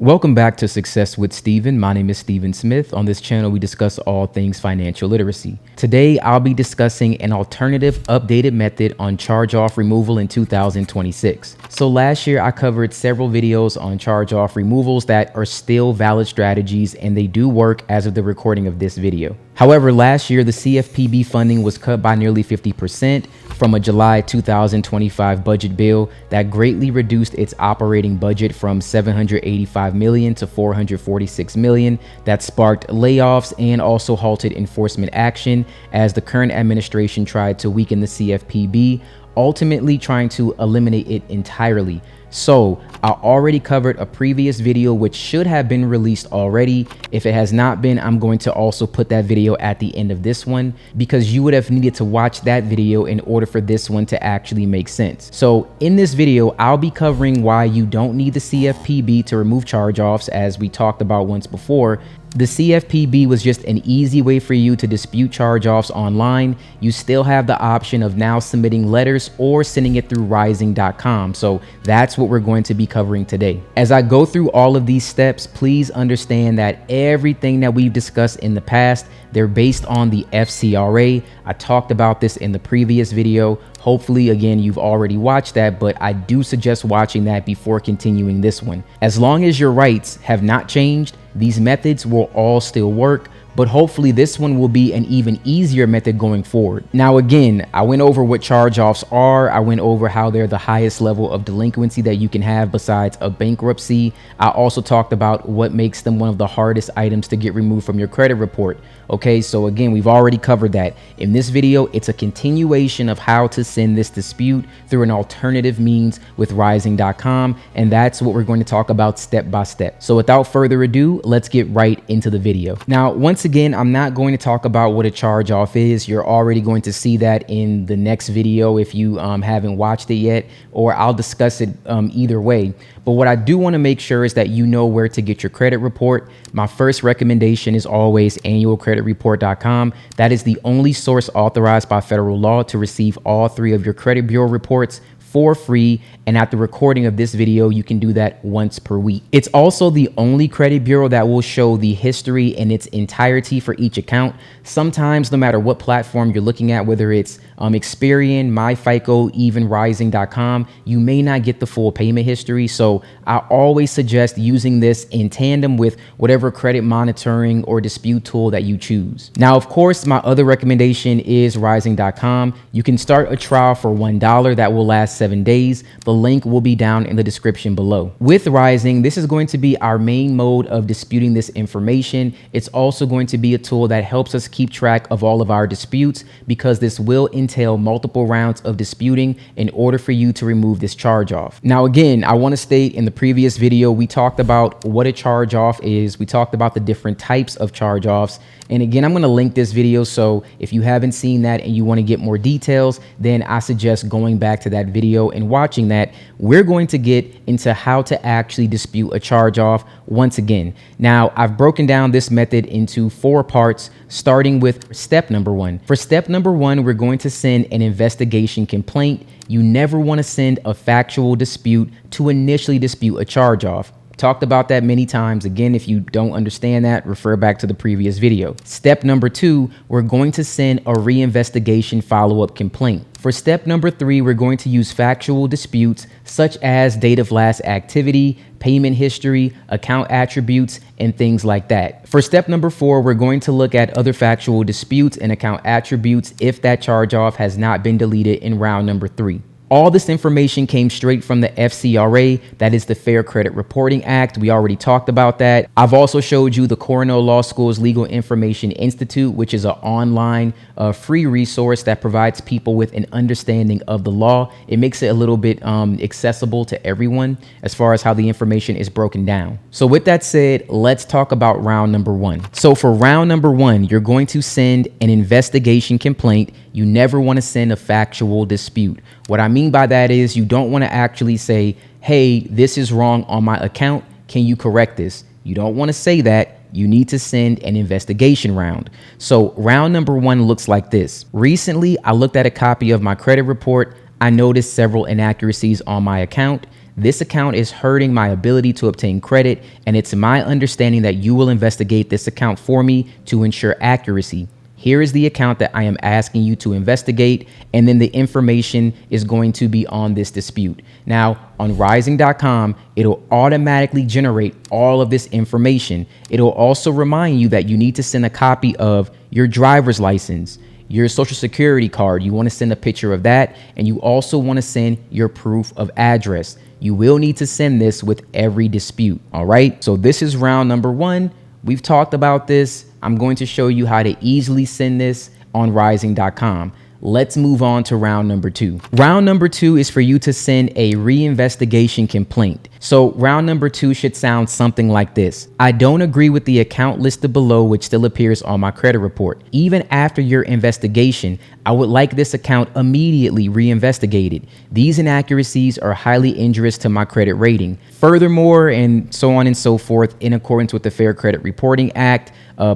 Welcome back to Success with Steven. My name is Steven Smith. On this channel, we discuss all things financial literacy. Today, I'll be discussing an alternative updated method on charge-off removal in 2026. So last year, I covered several videos on charge-off removals that are still valid strategies, and they do work as of the recording of this video. However, last year, the CFPB funding was cut by nearly 50% from a July 2025 budget bill that greatly reduced its operating budget from $785 million to $446 million. That sparked layoffs and also halted enforcement action as the current administration tried to weaken the CFPB, ultimately trying to eliminate it entirely. So I already covered a previous video which should have been released already. If it has not been, I'm going to also put that video at the end of this one because you would have needed to watch that video in order for this one to actually make sense. So in this video, I'll be covering why you don't need the CFPB to remove charge-offs, as we talked about once before. The CFPB was just an easy way for you to dispute charge-offs online. You still have the option of now submitting letters or sending it through Ryezing.com. So that's what we're going to be covering today. As I go through all of these steps, please understand that everything that we've discussed in the past, they're based on the FCRA. I talked about this in the previous video. Hopefully, again, you've already watched that, but I do suggest watching that before continuing this one. As long as your rights have not changed, these methods will all still work, but hopefully this one will be an even easier method going forward. Now, again, I went over what charge-offs are. I went over how they're the highest level of delinquency that you can have besides a bankruptcy. I also talked about what makes them one of the hardest items to get removed from your credit report. Okay, so again, we've already covered that. In this video, it's a continuation of how to send this dispute through an alternative means with Ryezing.com, and that's what we're going to talk about step by step. So without further ado, let's get right into the video. Now, once again, I'm not going to talk about what a charge-off is. You're already going to see that in the next video if you haven't watched it yet, or I'll discuss it either way. But what I do want to make sure is that you know where to get your credit report. My first recommendation is always annualcreditreport.com. That is the only source authorized by federal law to receive all three of your credit bureau reports for free, and at the recording of this video, you can do that once per week. It's also the only credit bureau that will show the history in its entirety for each account. Sometimes, no matter what platform you're looking at, whether it's Experian, MyFICO, even Ryezing.com, you may not get the full payment history. So I always suggest using this in tandem with whatever credit monitoring or dispute tool that you choose. Now, of course, my other recommendation is Ryezing.com. You can start a trial for $1 that will last 7 days. The link will be down in the description below. With Ryezing, this is going to be our main mode of disputing this information. It's also going to be a tool that helps us keep track of all of our disputes, because this will entail multiple rounds of disputing in order for you to remove this charge off. Now, again, I want to state, in the previous video, we talked about what a charge off is. We talked about the different types of charge offs. And again, I'm going to link this video. So if you haven't seen that and you want to get more details, then I suggest going back to that video and watching that. We're going to get into how to actually dispute a charge off once again. Now, I've broken down this method into 4 parts, starting with step number 1. For step number 1, we're going to send an investigation complaint. You never want to send a factual dispute to initially dispute a charge off. Talked about that many times. Again, if you don't understand that, refer back to the previous video. Step number 2, we're going to send a reinvestigation follow-up complaint. For step number 3, we're going to use factual disputes such as date of last activity, payment history, account attributes, and things like that. For step number 4, we're going to look at other factual disputes and account attributes if that charge off has not been deleted in round number 3. All this information came straight from the FCRA, that is the Fair Credit Reporting Act. We already talked about that. I've also showed you the Cornell Law School's Legal Information Institute, which is an online free resource that provides people with an understanding of the law. It makes it a little bit accessible to everyone as far as how the information is broken down. So with that said, let's talk about round number 1. So for round number 1, you're going to send an investigation complaint. You never want to send a factual dispute. What I mean by that is you don't want to actually say, hey, this is wrong on my account. Can you correct this? You don't want to say that. You need to send an investigation round. So round number 1 looks like this. Recently, I looked at a copy of my credit report. I noticed several inaccuracies on my account. This account is hurting my ability to obtain credit, and it's my understanding that you will investigate this account for me to ensure accuracy. Here is the account that I am asking you to investigate, and then the information is going to be on this dispute. Now, on Ryezing.com, it'll automatically generate all of this information. It'll also remind you that you need to send a copy of your driver's license, your social security card. You want to send a picture of that, and you also want to send your proof of address. You will need to send this with every dispute. All right. So this is round number 1. We've talked about this. I'm going to show you how to easily send this on Ryezing.com. Let's move on to round number 2. Round number 2 is for you to send a reinvestigation complaint. So round number 2 should sound something like this. I don't agree with the account listed below, which still appears on my credit report. Even after your investigation, I would like this account immediately reinvestigated. These inaccuracies are highly injurious to my credit rating. Furthermore, and so on and so forth, in accordance with the Fair Credit Reporting Act,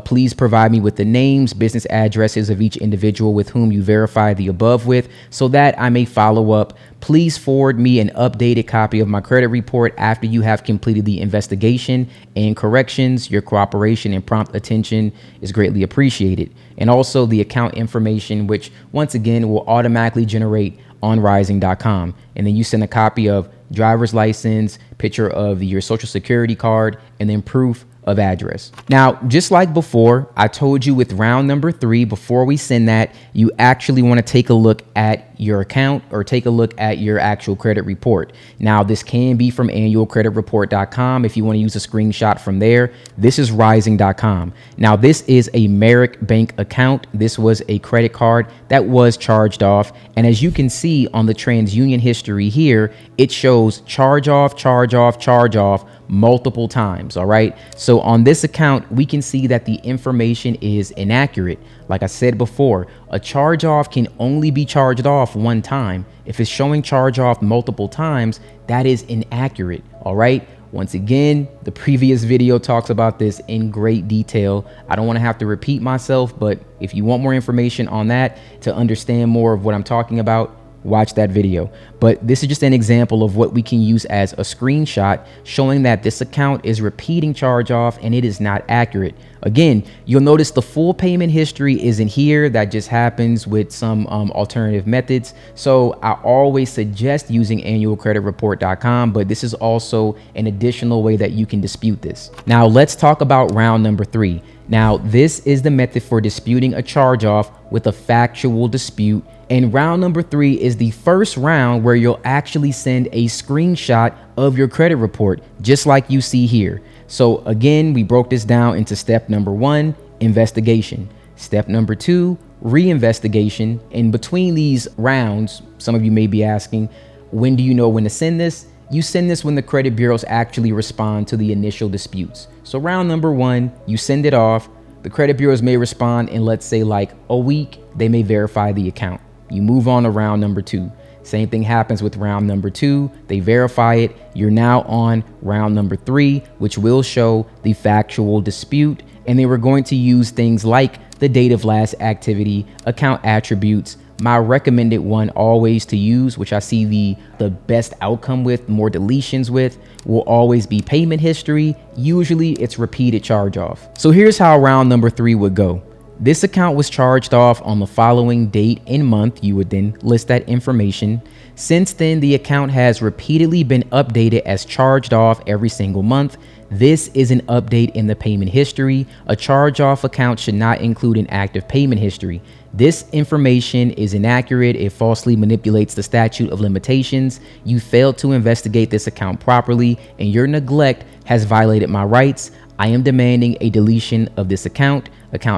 please provide me with the names, business addresses of each individual with whom you verify the above with, so that I may follow up. Please forward me an updated copy of my credit report after you have completed the investigation and corrections. Your cooperation and prompt attention is greatly appreciated. And also the account information, which once again will automatically generate on Ryezing.com. And then you send a copy of driver's license, picture of your social security card, and then proof of address. Now, just like before, I told you with round number 3, before we send that, you actually want to take a look at your account or take a look at your actual credit report. Now, this can be from annualcreditreport.com if you want to use a screenshot from there. This is Ryezing.com. Now, this is a Merrick Bank account. This was a credit card that was charged off. And as you can see on the TransUnion history here, it shows charge off, charge off, charge off multiple times. All right. So on this account, we can see that the information is inaccurate. Like I said before, a charge off can only be charged off one time. If it's showing charge off multiple times, that is inaccurate. All right. Once again, the previous video talks about this in great detail. I don't want to have to repeat myself, but if you want more information on that to understand more of what I'm talking about, watch that video. But this is just an example of what we can use as a screenshot showing that this account is repeating charge off and it is not accurate. Again, you'll notice the full payment history isn't here. That just happens with some alternative methods. So I always suggest using annualcreditreport.com, but this is also an additional way that you can dispute this. Now let's talk about round number 3. Now, this is the method for disputing a charge off with a factual dispute. And round number 3 is the first round where you'll actually send a screenshot of your credit report, just like you see here. So again, we broke this down into step number 1, investigation. Step number 2, reinvestigation. In between these rounds, some of you may be asking, when do you know when to send this? You send this when the credit bureaus actually respond to the initial disputes. So round number 1, you send it off. The credit bureaus may respond in, let's say, like a week. They may verify the account. You move on to round number 2. Same thing happens with round number 2. They verify it. You're now on round number 3, which will show the factual dispute. And then we're going to use things like the date of last activity, account attributes. My recommended one always to use, which I see the best outcome with, more deletions with, will always be payment history. Usually it's repeated charge off. So here's how round number 3 would go. This account was charged off on the following date and month. You would then list that information. Since then, the account has repeatedly been updated as charged off every single month. This is an update in the payment history. A charge off account should not include an active payment history. This information is inaccurate. It falsely manipulates the statute of limitations. You failed to investigate this account properly, and your neglect has violated my rights. I am demanding a deletion of this account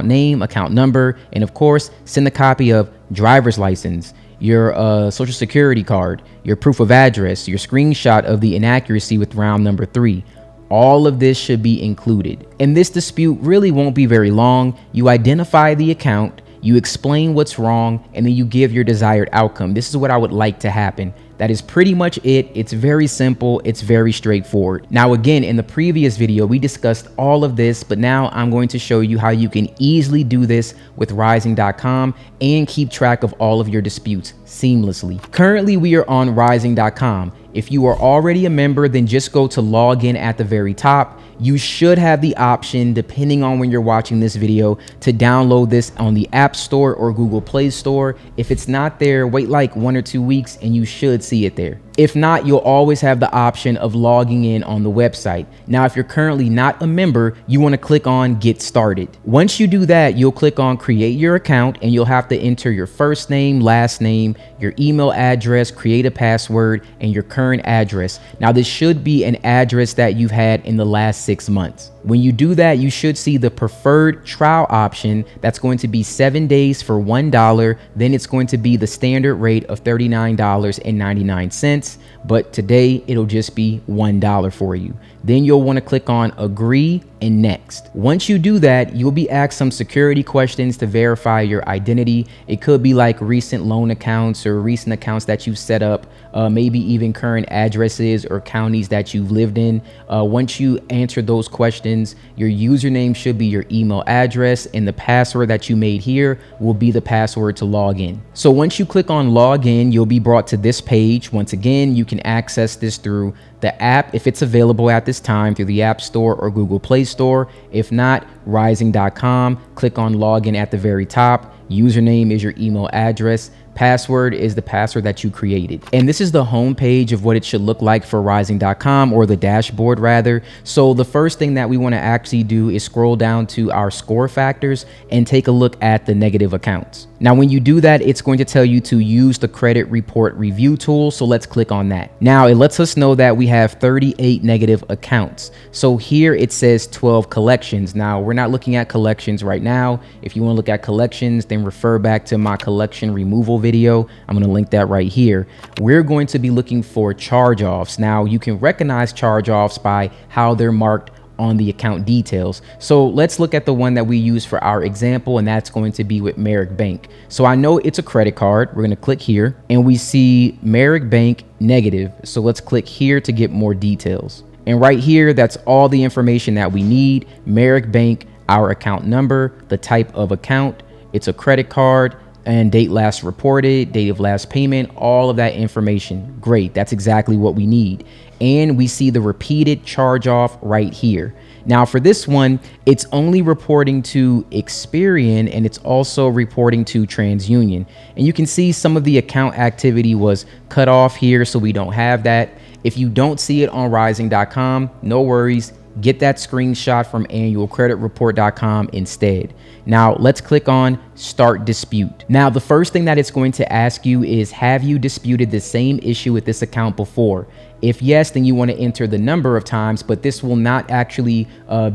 name, account number, and of course, send a copy of driver's license, your social security card, your proof of address, your screenshot of the inaccuracy with round number 3. All of this should be included. And this dispute really won't be very long. You identify the account, you explain what's wrong, and then you give your desired outcome. This is what I would like to happen. That is pretty much it. It's very simple. It's very straightforward. Now, again, in the previous video, we discussed all of this, but now I'm going to show you how you can easily do this with Ryezing.com and keep track of all of your disputes seamlessly. Currently, we are on Ryezing.com. If you are already a member, then just go to log in at the very top. You should have the option, depending on when you're watching this video, to download this on the App Store or Google Play Store. If it's not there, wait like 1 or 2 weeks and you should see it there. If not, you'll always have the option of logging in on the website. Now, if you're currently not a member, you want to click on Get Started. Once you do that, you'll click on Create Your Account, and you'll have to enter your first name, last name, your email address, create a password, and your current address. Now, this should be an address that you've had in the last 6 months. When you do that, you should see the preferred trial option. That's going to be 7 days for $1. Then it's going to be the standard rate of $39.99. But today it'll just be $1 for you. Then you'll want to click on Agree and Next. Once you do that, you'll be asked some security questions to verify your identity. It could be like recent loan accounts or recent accounts that you've set up, maybe even current addresses or counties that you've lived in. Once you answer those questions, your username should be your email address, and the password that you made here will be the password to log in. So once you click on log in, you'll be brought to this page. Once again, you can access this through the app if it's available at this time through the App Store or Google Play Store. If not, Ryezing.com. Click on login at the very top. Username is your email address. Password is the password that you created. And this is the home page of what it should look like for Ryezing.com, or the dashboard rather. So the first thing that we want to actually do is scroll down to our score factors and take a look at the negative accounts. Now, when you do that, it's going to tell you to use the credit report review tool. So let's click on that. Now it lets us know that we have 38 negative accounts. So here it says 12 collections. Now we're not looking at collections right now. If you want to look at collections, then refer back to my collection removal video. I'm going to link that right here. We're going to be looking for charge-offs. Now you can recognize charge-offs by how they're marked on the account details. So let's look at the one that we use for our example, and that's going to be with Merrick Bank. So I know it's a credit card. We're going to click here and we see Merrick Bank negative. So let's click here to get more details. And right here, that's all the information that we need. Merrick Bank, our account number, the type of account, it's a credit card, and date last reported, date of last payment, all of that information. Great, that's exactly what we need. And we see the repeated charge off right here. Now for this one, it's only reporting to Experian, and it's also reporting to TransUnion. And you can see some of the account activity was cut off here, so we don't have that. If you don't see it on Ryezing.com, no worries. Get that screenshot from annualcreditreport.com instead. Now let's click on Start Dispute. Now the first thing that it's going to ask you is, have you disputed the same issue with this account before? If yes, then you want to enter the number of times, but this will not actually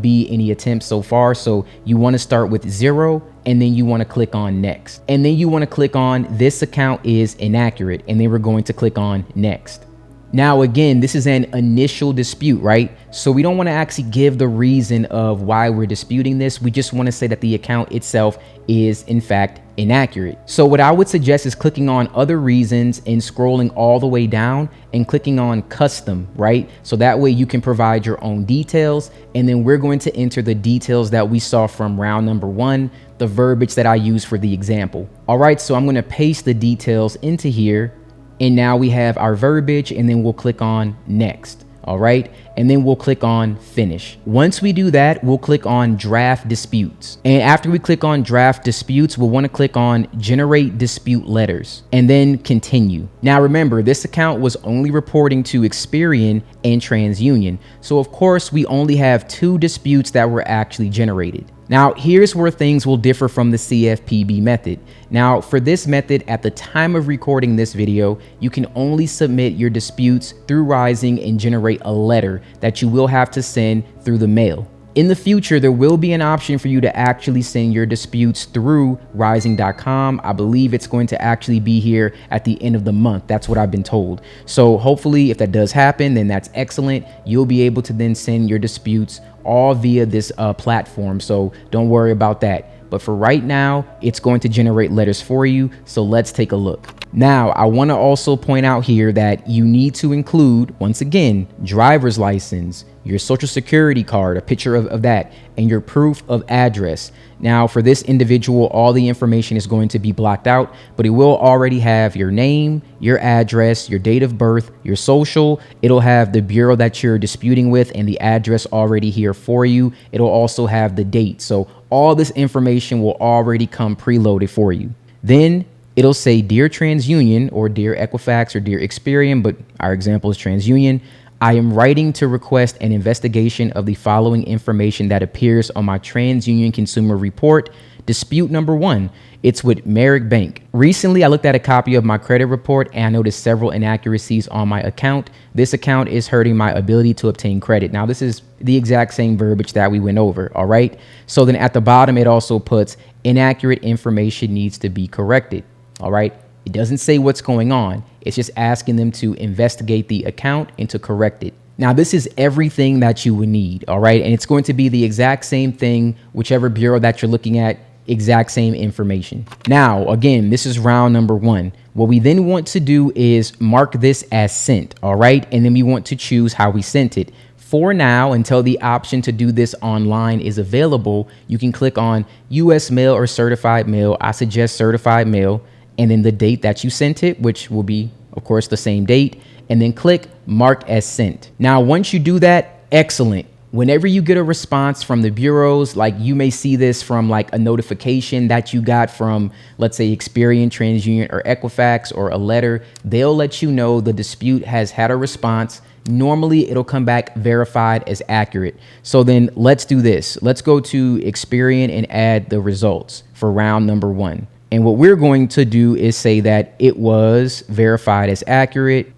be any attempts so far. So you want to start with 0, and then you want to click on Next. And then you want to click on This account is inaccurate, and then we're going to click on Next. Now, again, this is an initial dispute, right? So we don't want to actually give the reason of why we're disputing this. We just want to say that the account itself is, in fact, inaccurate. So what I would suggest is clicking on Other Reasons and scrolling all the way down and clicking on Custom, right? So that way you can provide your own details. And then we're going to enter the details that we saw from round number 1, the verbiage that I use for the example. All right, so I'm going to paste the details into here. And now we have our verbiage, and then we'll click on Next. All right. And then we'll click on Finish. Once we do that, we'll click on Draft Disputes. And after we click on Draft Disputes, we'll want to click on Generate Dispute Letters and then Continue. Now, remember, this account was only reporting to Experian and TransUnion. So, of course, we only have 2 disputes that were actually generated. Now, here's where things will differ from the CFPB method. Now, for this method, at the time of recording this video, you can only submit your disputes through Ryezing and generate a letter that you will have to send through the mail. In the future, there will be an option for you to actually send your disputes through Ryezing.com. I believe it's going to actually be here at the end of the month. That's what I've been told. So hopefully, if that does happen, then that's excellent. You'll be able to then send your disputes all via this platform. So don't worry about that. but for right now, it's going to generate letters for you. So let's take a look. Now, I want to also point out here that you need to include, once again, driver's license, your social security card, a picture of that, and your proof of address. Now, for this individual, all the information is going to be blocked out, but it will already have your name, your address, your date of birth, your social. It'll have the bureau that you're disputing with and the address already here for you. It'll also have the date. So all this information will already come preloaded for you. Then it'll say, Dear TransUnion, or Dear Equifax, or Dear Experian, but our example is TransUnion. I am writing to request an investigation of the following information that appears on my TransUnion Consumer Report. Dispute number 1. It's with Merrick Bank. Recently, I looked at a copy of my credit report and I noticed several inaccuracies on my account. This account is hurting my ability to obtain credit. Now, this is the exact same verbiage that we went over, all right? So then at the bottom, it also puts inaccurate information needs to be corrected, all right? It doesn't say what's going on. It's just asking them to investigate the account and to correct it. Now, this is everything that you would need, all right? And it's going to be the exact same thing, whichever bureau that you're looking at, exact same information. Now, again, this is round number 1. What we then want to do is mark this as sent, all right? And then we want to choose how we sent it. For now, until the option to do this online is available, you can click on US mail or certified mail. I suggest certified mail. And then the date that you sent it, which will be, of course, the same date, and then click mark as sent. Now, once you do that, excellent. Whenever you get a response from the bureaus, like you may see this from like a notification that you got from, let's say, Experian, TransUnion, or Equifax, or a letter, they'll let you know the dispute has had a response. Normally, it'll come back verified as accurate. So then let's do this. Let's go to Experian and add the results for round number 1. And what we're going to do is say that it was verified as accurate,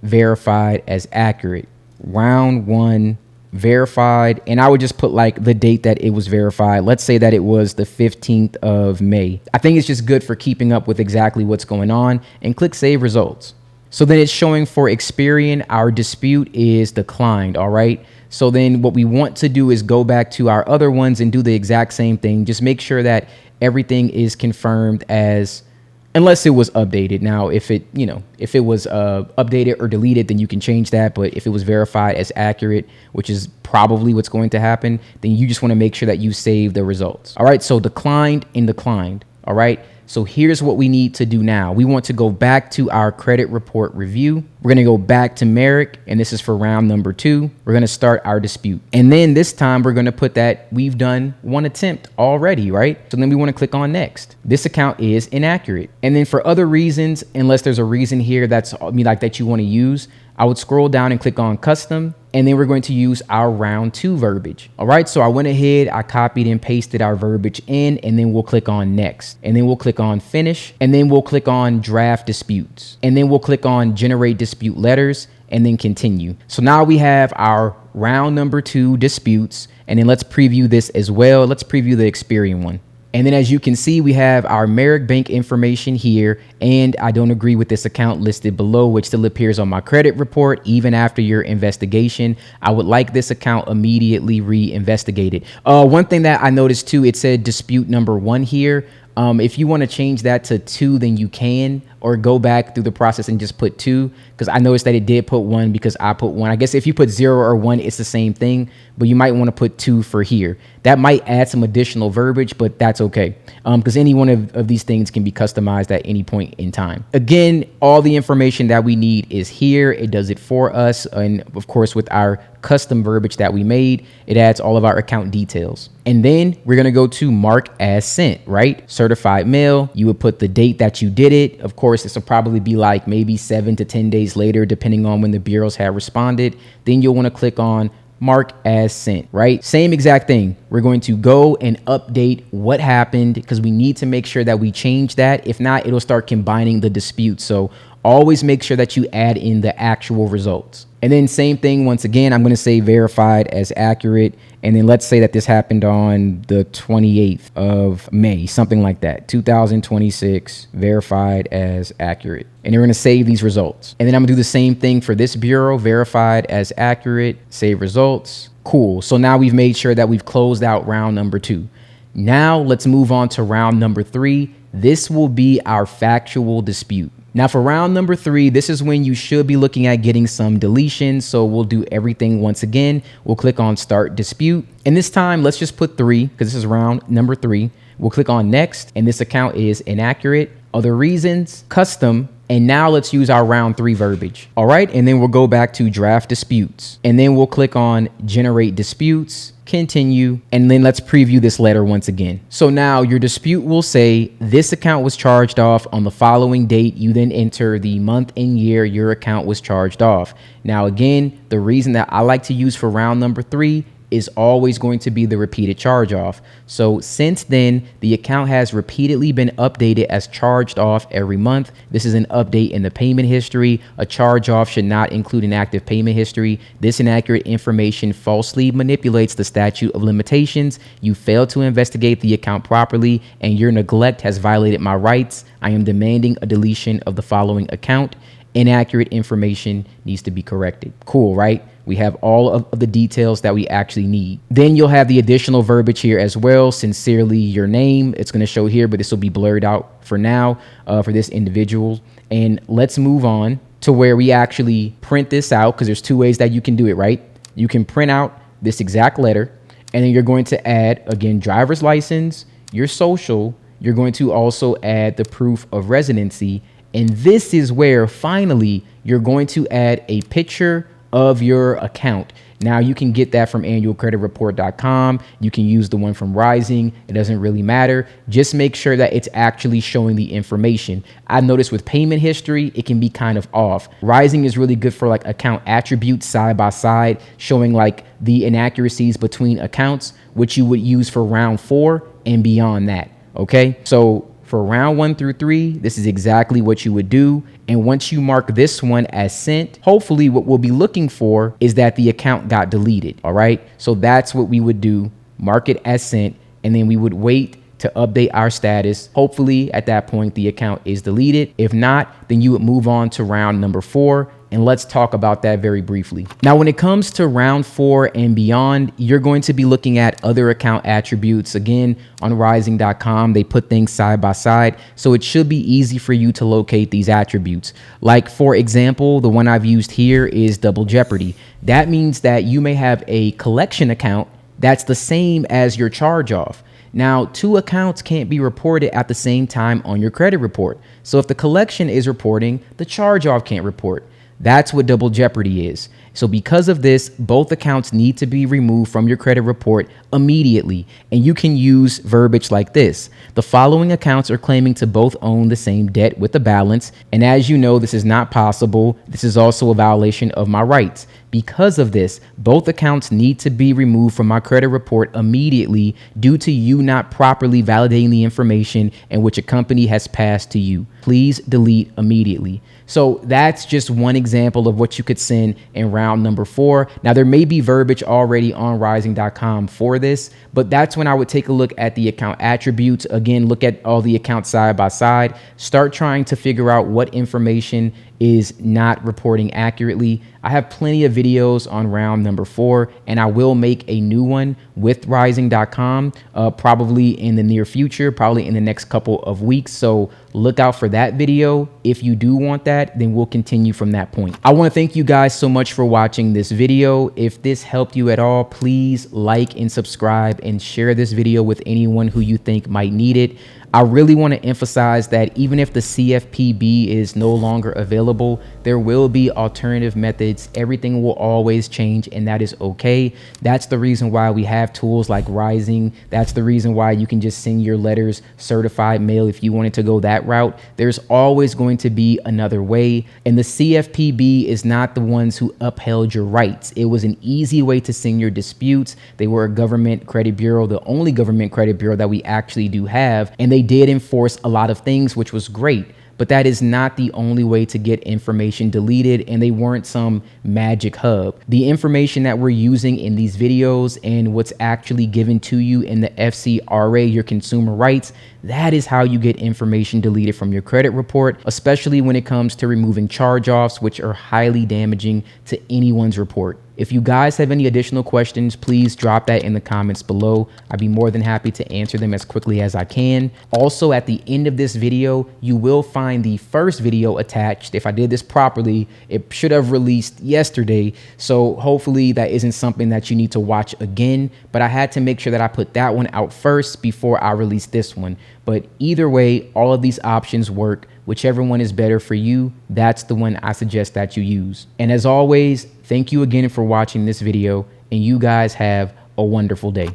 round 1, verified. And I would just put like the date that it was verified. Let's say that it was the 15th of May. I think it's just good for keeping up with exactly what's going on, and click save results. So then it's showing for Experian, our dispute is declined. All right. So then what we want to do is go back to our other ones and do the exact same thing. Just make sure that everything is confirmed as, unless it was updated. Now, if it was updated or deleted, then you can change that. But if it was verified as accurate, which is probably what's going to happen, then you just want to make sure that you save the results. All right. So declined and declined. All right. So here's what we need to do now. We want to go back to our credit report review. We're going to go back to Merrick, and this is for round number 2. We're going to start our dispute. And then this time we're going to put that we've done 1 attempt already, right? So then we want to click on next. This account is inaccurate. And then for other reasons, unless there's a reason here that's that you want to use, I would scroll down and click on custom, and then we're going to use our round 2 verbiage. All right, so I went ahead, I copied and pasted our verbiage in, and then we'll click on next, and then we'll click on finish, and then we'll click on draft disputes, and then we'll click on generate dispute letters, and then continue. So now we have our round number 2 disputes, and then let's preview this as well. Let's preview the Experian one. And then as you can see, we have our Merrick Bank information here, and I don't agree with this account listed below, which still appears on my credit report even after your investigation. I would like this account immediately re-investigated. One thing that I noticed too, it said dispute number 1 here. If you want to change that to 2, then you can, or go back through the process and just put 2, because I noticed that it did put 1 because I put 1. I guess if you put 0 or 1, it's the same thing, but you might want to put 2 for here. That might add some additional verbiage, but that's okay, because any one of these things can be customized at any point in time. Again, all the information that we need is here. It does it for us, and of course, with our custom verbiage that we made, it adds all of our account details. And then we're going to go to mark as sent, right? Certified mail. You would put the date that you did it. Of course, this will probably be like maybe 7 to 10 days later, depending on when the bureaus have responded. Then you'll want to click on mark as sent, right? Same exact thing. We're going to go and update what happened, because we need to make sure that we change that. If not, it'll start combining the disputes. So always make sure that you add in the actual results. And then same thing, once again, I'm going to say verified as accurate. And then let's say that this happened on the 28th of May, something like that. 2026, verified as accurate. And you're going to save these results. And then I'm going to do the same thing for this bureau, verified as accurate, save results. Cool. So now we've made sure that we've closed out round number 2. Now let's move on to round number 3. This will be our factual dispute. Now for round number 3, this is when you should be looking at getting some deletions. So we'll do everything once again. We'll click on start dispute. And this time, let's just put 3 because this is round number 3. We'll click on next. And this account is inaccurate, other reasons, custom. And now let's use our round 3 verbiage. All right. And then we'll go back to draft disputes. And then we'll click on generate disputes, continue, and then let's preview this letter once again. So now your dispute will say this account was charged off on the following date. You then enter the month and year your account was charged off. Now, again, the reason that I like to use for round number 3 is always going to be the repeated charge off. So since then, the account has repeatedly been updated as charged off every month. This is an update in the payment history. A charge off should not include an active payment history. This inaccurate information falsely manipulates the statute of limitations. You failed to investigate the account properly and your neglect has violated my rights. I am demanding a deletion of the following account. Inaccurate information needs to be corrected. Cool, right? We have all of the details that we actually need. Then you'll have the additional verbiage here as well. Sincerely, your name. It's going to show here, but this will be blurred out for now for this individual. And let's move on to where we actually print this out, because there's 2 ways that you can do it, right? You can print out this exact letter, and then you're going to add, again, driver's license, your social. You're going to also add the proof of residency. And this is where finally you're going to add a picture of your account. Now you can get that from annualcreditreport.com. You can use the one from Ryezing. It doesn't really matter. Just make sure that it's actually showing the information. I've noticed with payment history, it can be kind of off. Ryezing is really good for like account attributes side by side, showing like the inaccuracies between accounts, which you would use for round 4 and beyond that. Okay. So for round 1 through 3, this is exactly what you would do. And once you mark this one as sent, hopefully what we'll be looking for is that the account got deleted. All right. So that's what we would do. Mark it as sent. And then we would wait to update our status. Hopefully at that point, the account is deleted. If not, then you would move on to round number 4. And let's talk about that very briefly. Now, when it comes to round 4 and beyond, you're going to be looking at other account attributes. Again, on Ryezing.com, they put things side by side. So it should be easy for you to locate these attributes. Like, for example, the one I've used here is double jeopardy. That means that you may have a collection account that's the same as your charge off. Now, 2 accounts can't be reported at the same time on your credit report. So if the collection is reporting, the charge off can't report. That's what double jeopardy is. So because of this, both accounts need to be removed from your credit report immediately. And you can use verbiage like this. The following accounts are claiming to both own the same debt with a balance. And as you know, this is not possible. This is also a violation of my rights. Because of this, both accounts need to be removed from my credit report immediately due to you not properly validating the information in which a company has passed to you. Please delete immediately. So that's just one example of what you could send in round number 4. Now, there may be verbiage already on Ryezing.com for this, but that's when I would take a look at the account attributes. Again, look at all the accounts side by side. Start trying to figure out what information is not reporting accurately. I have plenty of videos on round number 4, and I will make a new one with Ryezing.com probably in the near future, probably in the next couple of weeks. So look out for that video. If you do want that, then we'll continue from that point. I want to thank you guys so much for watching this video. If this helped you at all, please like and subscribe and share this video with anyone who you think might need it. I really want to emphasize that even if the CFPB is no longer available, there will be alternative methods. Everything will always change, and that is okay. That's the reason why we have tools like Ryezing. That's the reason why you can just send your letters certified mail if you wanted to go that route. There's always going to be another way, and the CFPB is not the ones who upheld your rights. It was an easy way to send your disputes. They were a government credit bureau, the only government credit bureau that we actually do have, and they did enforce a lot of things, which was great. But that is not the only way to get information deleted, and they weren't some magic hub. The information that we're using in these videos and what's actually given to you in the FCRA, your consumer rights, that is how you get information deleted from your credit report, especially when it comes to removing charge-offs, which are highly damaging to anyone's report. If you guys have any additional questions, please drop that in the comments below. I'd be more than happy to answer them as quickly as I can. Also, at the end of this video, you will find the first video attached. If I did this properly, it should have released yesterday. So hopefully that isn't something that you need to watch again, but I had to make sure that I put that one out first before I release this one. But either way, all of these options work. Whichever one is better for you, that's the one I suggest that you use. And as always, thank you again for watching this video, and you guys have a wonderful day.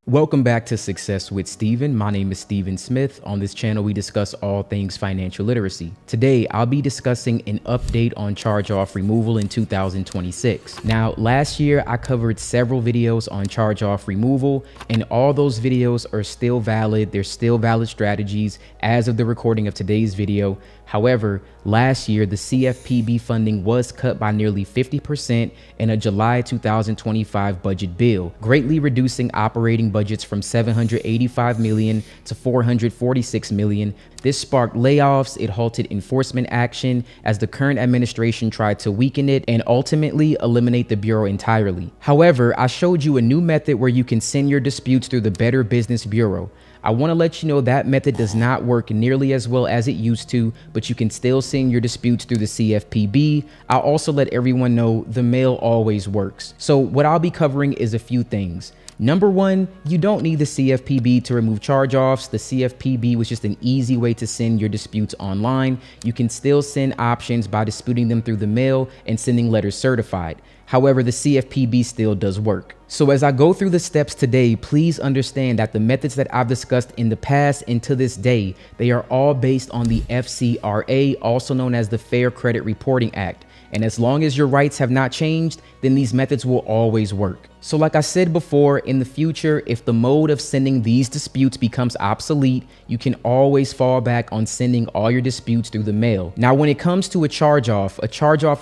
Welcome back to Success with Steven. My name is Steven Smith. On this channel, we discuss all things financial literacy. Today, I'll be discussing an update on charge-off removal in 2026. Now, last year, I covered several videos on charge-off removal, and all those videos are still valid. They're still valid strategies as of the recording of today's video. However, last year, the CFPB funding was cut by nearly 50% in a July 2025 budget bill, greatly reducing operating budgets from $785 million to $446 million. This sparked layoffs, it halted enforcement action as the current administration tried to weaken it and ultimately eliminate the Bureau entirely. However, I showed you a new method where you can send your disputes through the Better Business Bureau. I want to let you know that method does not work nearly as well as it used to, but you can still send your disputes through the CFPB. I'll also let everyone know the mail always works. So what I'll be covering is a few things. Number one, you don't need the CFPB to remove charge-offs. The CFPB was just an easy way to send your disputes online. You can still send options by disputing them through the mail and sending letters certified. However, the CFPB still does work. So as I go through the steps today, please understand that the methods that I've discussed in the past and to this day, they are all based on the FCRA, also known as the Fair Credit Reporting Act. And as long as your rights have not changed, then these methods will always work. So like I said before, in the future, if the mode of sending these disputes becomes obsolete, you can always fall back on sending all your disputes through the mail. Now, when it comes to a charge-off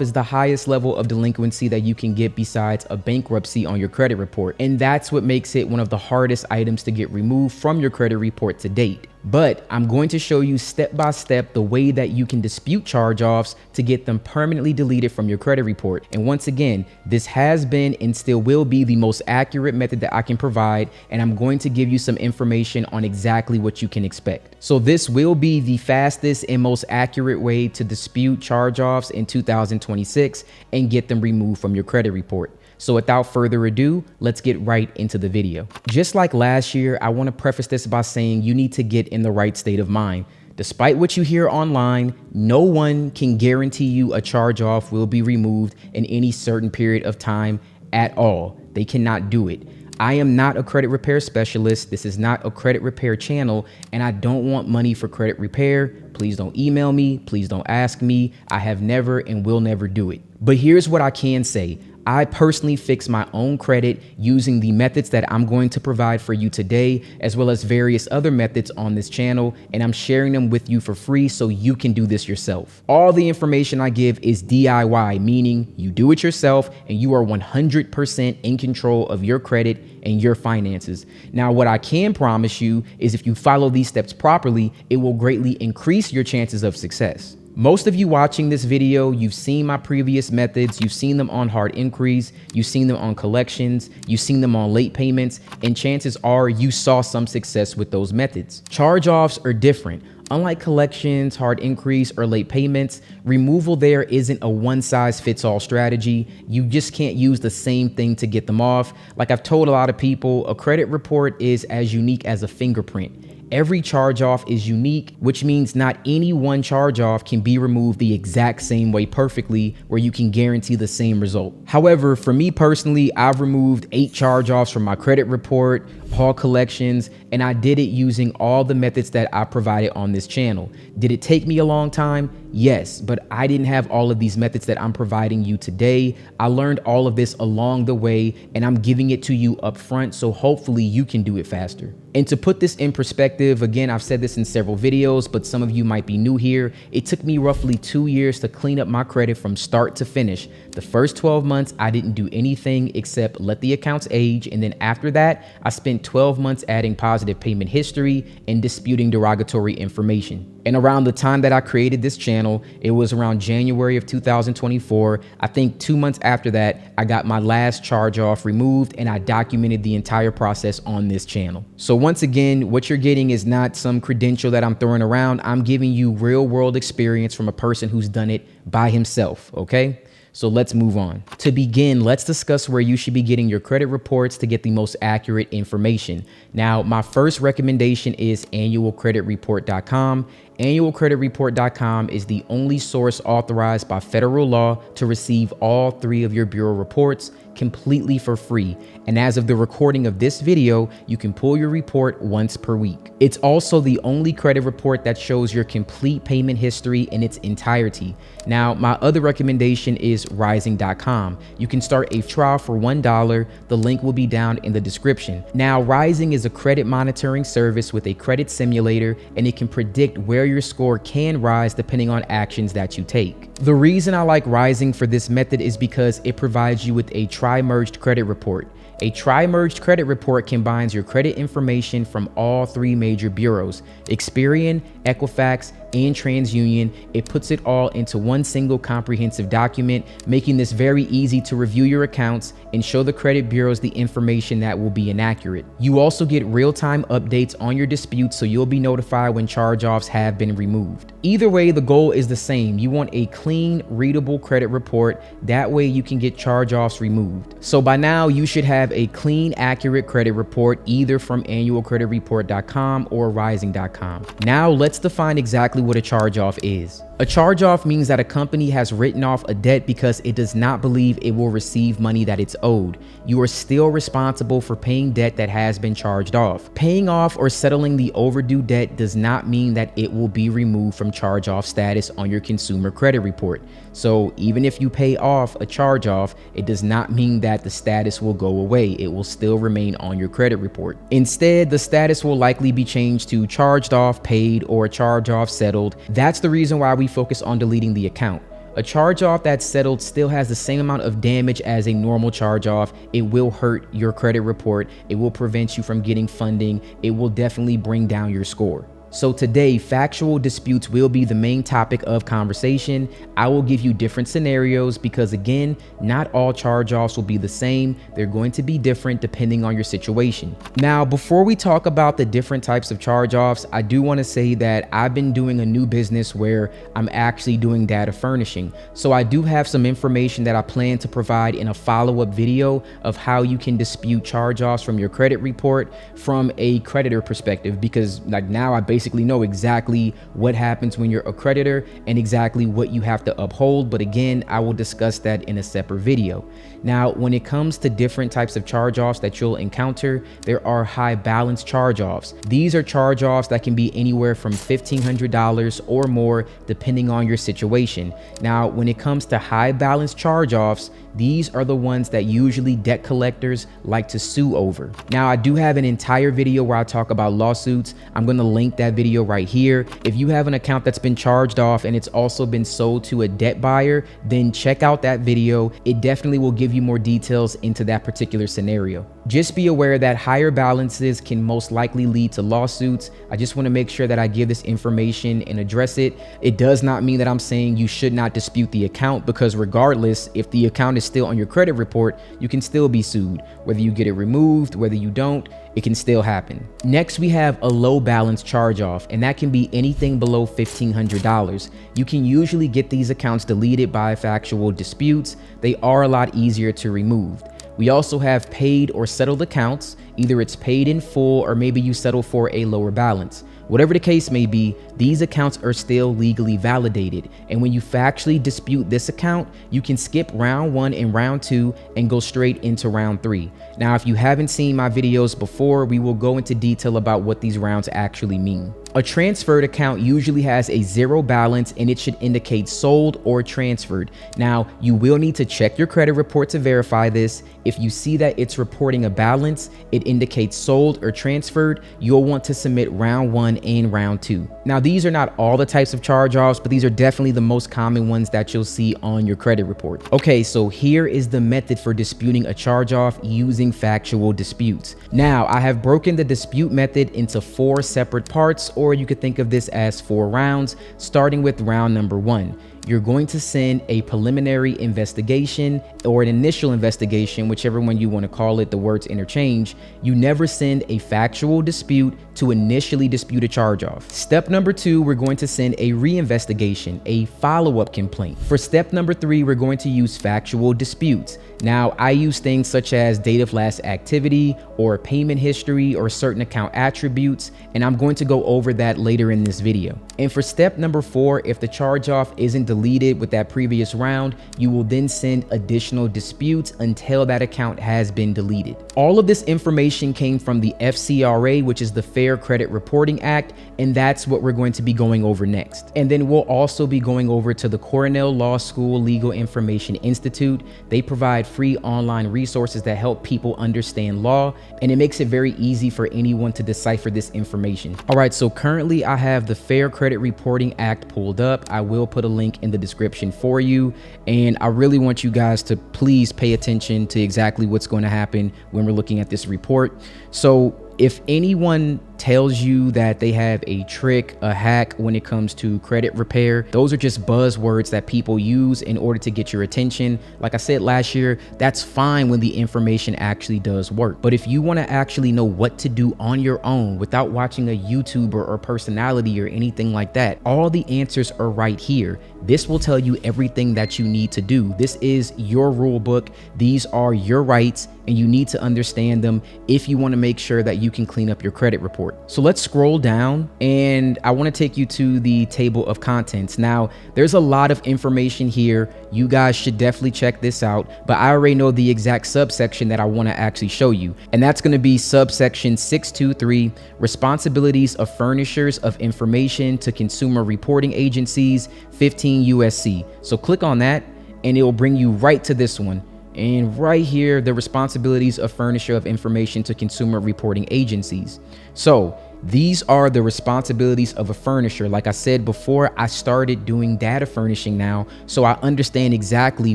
is the highest level of delinquency that you can get besides a bankruptcy on your credit report. And that's what makes it one of the hardest items to get removed from your credit report to date. But I'm going to show you step by step the way that you can dispute charge-offs to get them permanently deleted from your credit report. And once again, this has been and still will be the most accurate method that I can provide, and I'm going to give you some information on exactly what you can expect. So this will be the fastest and most accurate way to dispute charge-offs in 2026 and get them removed from your credit report. So without further ado, let's get right into the video. Just like last year, I want to preface this by saying you need to get in the right state of mind. Despite what you hear online, no one can guarantee you a charge-off will be removed in any certain period of time at all. They cannot do it. I am not a credit repair specialist. This is not a credit repair channel, and I don't want money for credit repair. Please don't email me. Please don't ask me. I have never and will never do it. But here's what I can say. I personally fix my own credit using the methods that I'm going to provide for you today, as well as various other methods on this channel, and I'm sharing them with you for free so you can do this yourself. All the information I give is DIY, meaning you do it yourself and you are 100% in control of your credit and your finances. Now, what I can promise you is if you follow these steps properly, it will greatly increase your chances of success. Most of you watching this video, you've seen my previous methods, you've seen them on hard inquiries, you've seen them on collections, you've seen them on late payments, and chances are you saw some success with those methods. Charge-offs are different. Unlike collections, hard inquiries, or late payments, removal there isn't a one-size-fits-all strategy. You just can't use the same thing to get them off. Like I've told a lot of people, a credit report is as unique as a fingerprint. Every charge-off is unique, which means not any one charge-off can be removed the exact same way perfectly where you can guarantee the same result. However, for me personally, I've removed 8 charge-offs from my credit report, all collections, and I did it using all the methods that I provided on this channel. Did it take me a long time? Yes, but I didn't have all of these methods that I'm providing you today. I learned all of this along the way, and I'm giving it to you up front, so hopefully you can do it faster. And to put this in perspective, again, I've said this in several videos, but some of you might be new here. It took me roughly 2 years to clean up my credit from start to finish. The first 12 months, I didn't do anything except let the accounts age. And then after that, I spent 12 months adding positive payment history and disputing derogatory information. And around the time that I created this channel, it was around January of 2024. I think 2 months after that, I got my last charge off removed and I documented the entire process on this channel. So once again, what you're getting is not some credential that I'm throwing around. I'm giving you real world experience from a person who's done it by himself, okay? So let's move on. To begin, let's discuss where you should be getting your credit reports to get the most accurate information. Now, my first recommendation is annualcreditreport.com. Annualcreditreport.com is the only source authorized by federal law to receive all 3 of your bureau reports completely for free. And as of the recording of this video, you can pull your report once per week. It's also the only credit report that shows your complete payment history in its entirety. Now, my other recommendation is Ryezing.com. You can start a trial for $1. The link will be down in the description. Now, Ryezing is a credit monitoring service with a credit simulator, and it can predict where your score can rise depending on actions that you take. The reason I like Ryezing for this method is because it provides you with a tri-merged credit report. A tri-merged credit report combines your credit information from all 3 major bureaus, Experian, Equifax, and TransUnion. It puts it all into one single comprehensive document, making this very easy to review your accounts and show the credit bureaus the information that will be inaccurate. You also get real-time updates on your disputes, so you'll be notified when charge-offs have been removed. Either way, the goal is the same. You want a clean, readable credit report. That way you can get charge-offs removed. So by now, you should have a clean, accurate credit report either from annualcreditreport.com or Ryezing.com. Now let's define exactly what a charge-off is. A charge-off means that a company has written off a debt because it does not believe it will receive money that it's owed. You are still responsible for paying debt that has been charged off. Paying off or settling the overdue debt does not mean that it will be removed from charge-off status on your consumer credit report. So even if you pay off a charge-off, it does not mean that the status will go away. It will still remain on your credit report. Instead, the status will likely be changed to charged off, paid, or charge-off settled. That's the reason why we focus on deleting the account. A charge-off that's settled still has the same amount of damage as a normal charge-off. It will hurt your credit report. It will prevent you from getting funding. It will definitely bring down your score. So today, factual disputes will be the main topic of conversation. I will give you different scenarios because again, not all charge-offs will be the same. They're going to be different depending on your situation. Now, before we talk about the different types of charge-offs, I do want to say that I've been doing a new business where I'm actually doing data furnishing. So I do have some information that I plan to provide in a follow-up video of how you can dispute charge-offs from your credit report from a creditor perspective, because like now I basically know exactly what happens when you're a creditor and exactly what you have to uphold. But again, I will discuss that in a separate video. Now, when it comes to different types of charge-offs that you'll encounter, there are high balance charge-offs. These are charge-offs that can be anywhere from $1,500 or more depending on your situation. Now, when it comes to high balance charge-offs, these are the ones that usually debt collectors like to sue over. Now, I do have an entire video where I talk about lawsuits. I'm going to link that video right here. If you have an account that's been charged off and it's also been sold to a debt buyer, then check out that video. It definitely will give you more details into that particular scenario. Just be aware that higher balances can most likely lead to lawsuits. I just want to make sure that I give this information and address it. It does not mean that I'm saying you should not dispute the account, because regardless, if the account is still on your credit report, you can still be sued. Whether you get it removed, whether you don't, it can still happen. Next, we have a low balance charge off, and that can be anything below $1,500. You can usually get these accounts deleted by factual disputes. They are a lot easier to remove. We also have paid or settled accounts. Either it's paid in full or maybe you settle for a lower balance. Whatever the case may be, these accounts are still legally validated. And when you factually dispute this account, you can skip round 1 and round 2 and go straight into round 3. Now, if you haven't seen my videos before, we will go into detail about what these rounds actually mean. A transferred account usually has a 0 balance and it should indicate sold or transferred. Now, you will need to check your credit report to verify this. If you see that it's reporting a balance, it indicates sold or transferred, you'll want to submit round 1 and round 2. Now, these are not all the types of charge-offs, but these are definitely the most common ones that you'll see on your credit report. Okay, so here is the method for disputing a charge-off using factual disputes. Now, I have broken the dispute method into 4 separate parts, or or you could think of this as 4 rounds, starting with round number 1. You're going to send a preliminary investigation or an initial investigation, whichever one you want to call it, the words interchange. You never send a factual dispute to initially dispute a charge off. Step number 2, we're going to send a reinvestigation, a follow-up complaint. For step number 3, we're going to use factual disputes. Now, I use things such as date of last activity or payment history or certain account attributes, and I'm going to go over that later in this video. And for step number 4, if the charge off isn't deleted with that previous round, you will then send additional disputes until that account has been deleted. All of this information came from the FCRA, which is the Fair Credit Reporting Act, and that's what we're going to be going over next. And then we'll also be going over to the Cornell Law School Legal Information Institute. They provide free online resources that help people understand law, and it makes it very easy for anyone to decipher this information. All right, so currently I have the Fair Credit Reporting Act pulled up. I will put a link in the description for you, and I really want you guys to please pay attention to exactly what's going to happen when we're looking at this report. So if anyone tells you that they have a trick, a hack when it comes to credit repair, those are just buzzwords that people use in order to get your attention. Like I said last year, that's fine when the information actually does work. But if you want to actually know what to do on your own without watching a YouTuber or personality or anything like that, all the answers are right here. This will tell you everything that you need to do. This is your rule book. These are your rights, and you need to understand them if you want to make sure that you can clean up your credit report. So let's scroll down, and I want to take you to the table of contents. Now, there's a lot of information here. You guys should definitely check this out, but I already know the exact subsection that I want to actually show you, and that's going to be subsection 623, responsibilities of furnishers of information to consumer reporting agencies, 15 USC. So click on that, and it will bring you right to this one. And right here, the responsibilities of furnisher of information to consumer reporting agencies. So these are the responsibilities of a furnisher. Like I said before, I started doing data furnishing now, so I understand exactly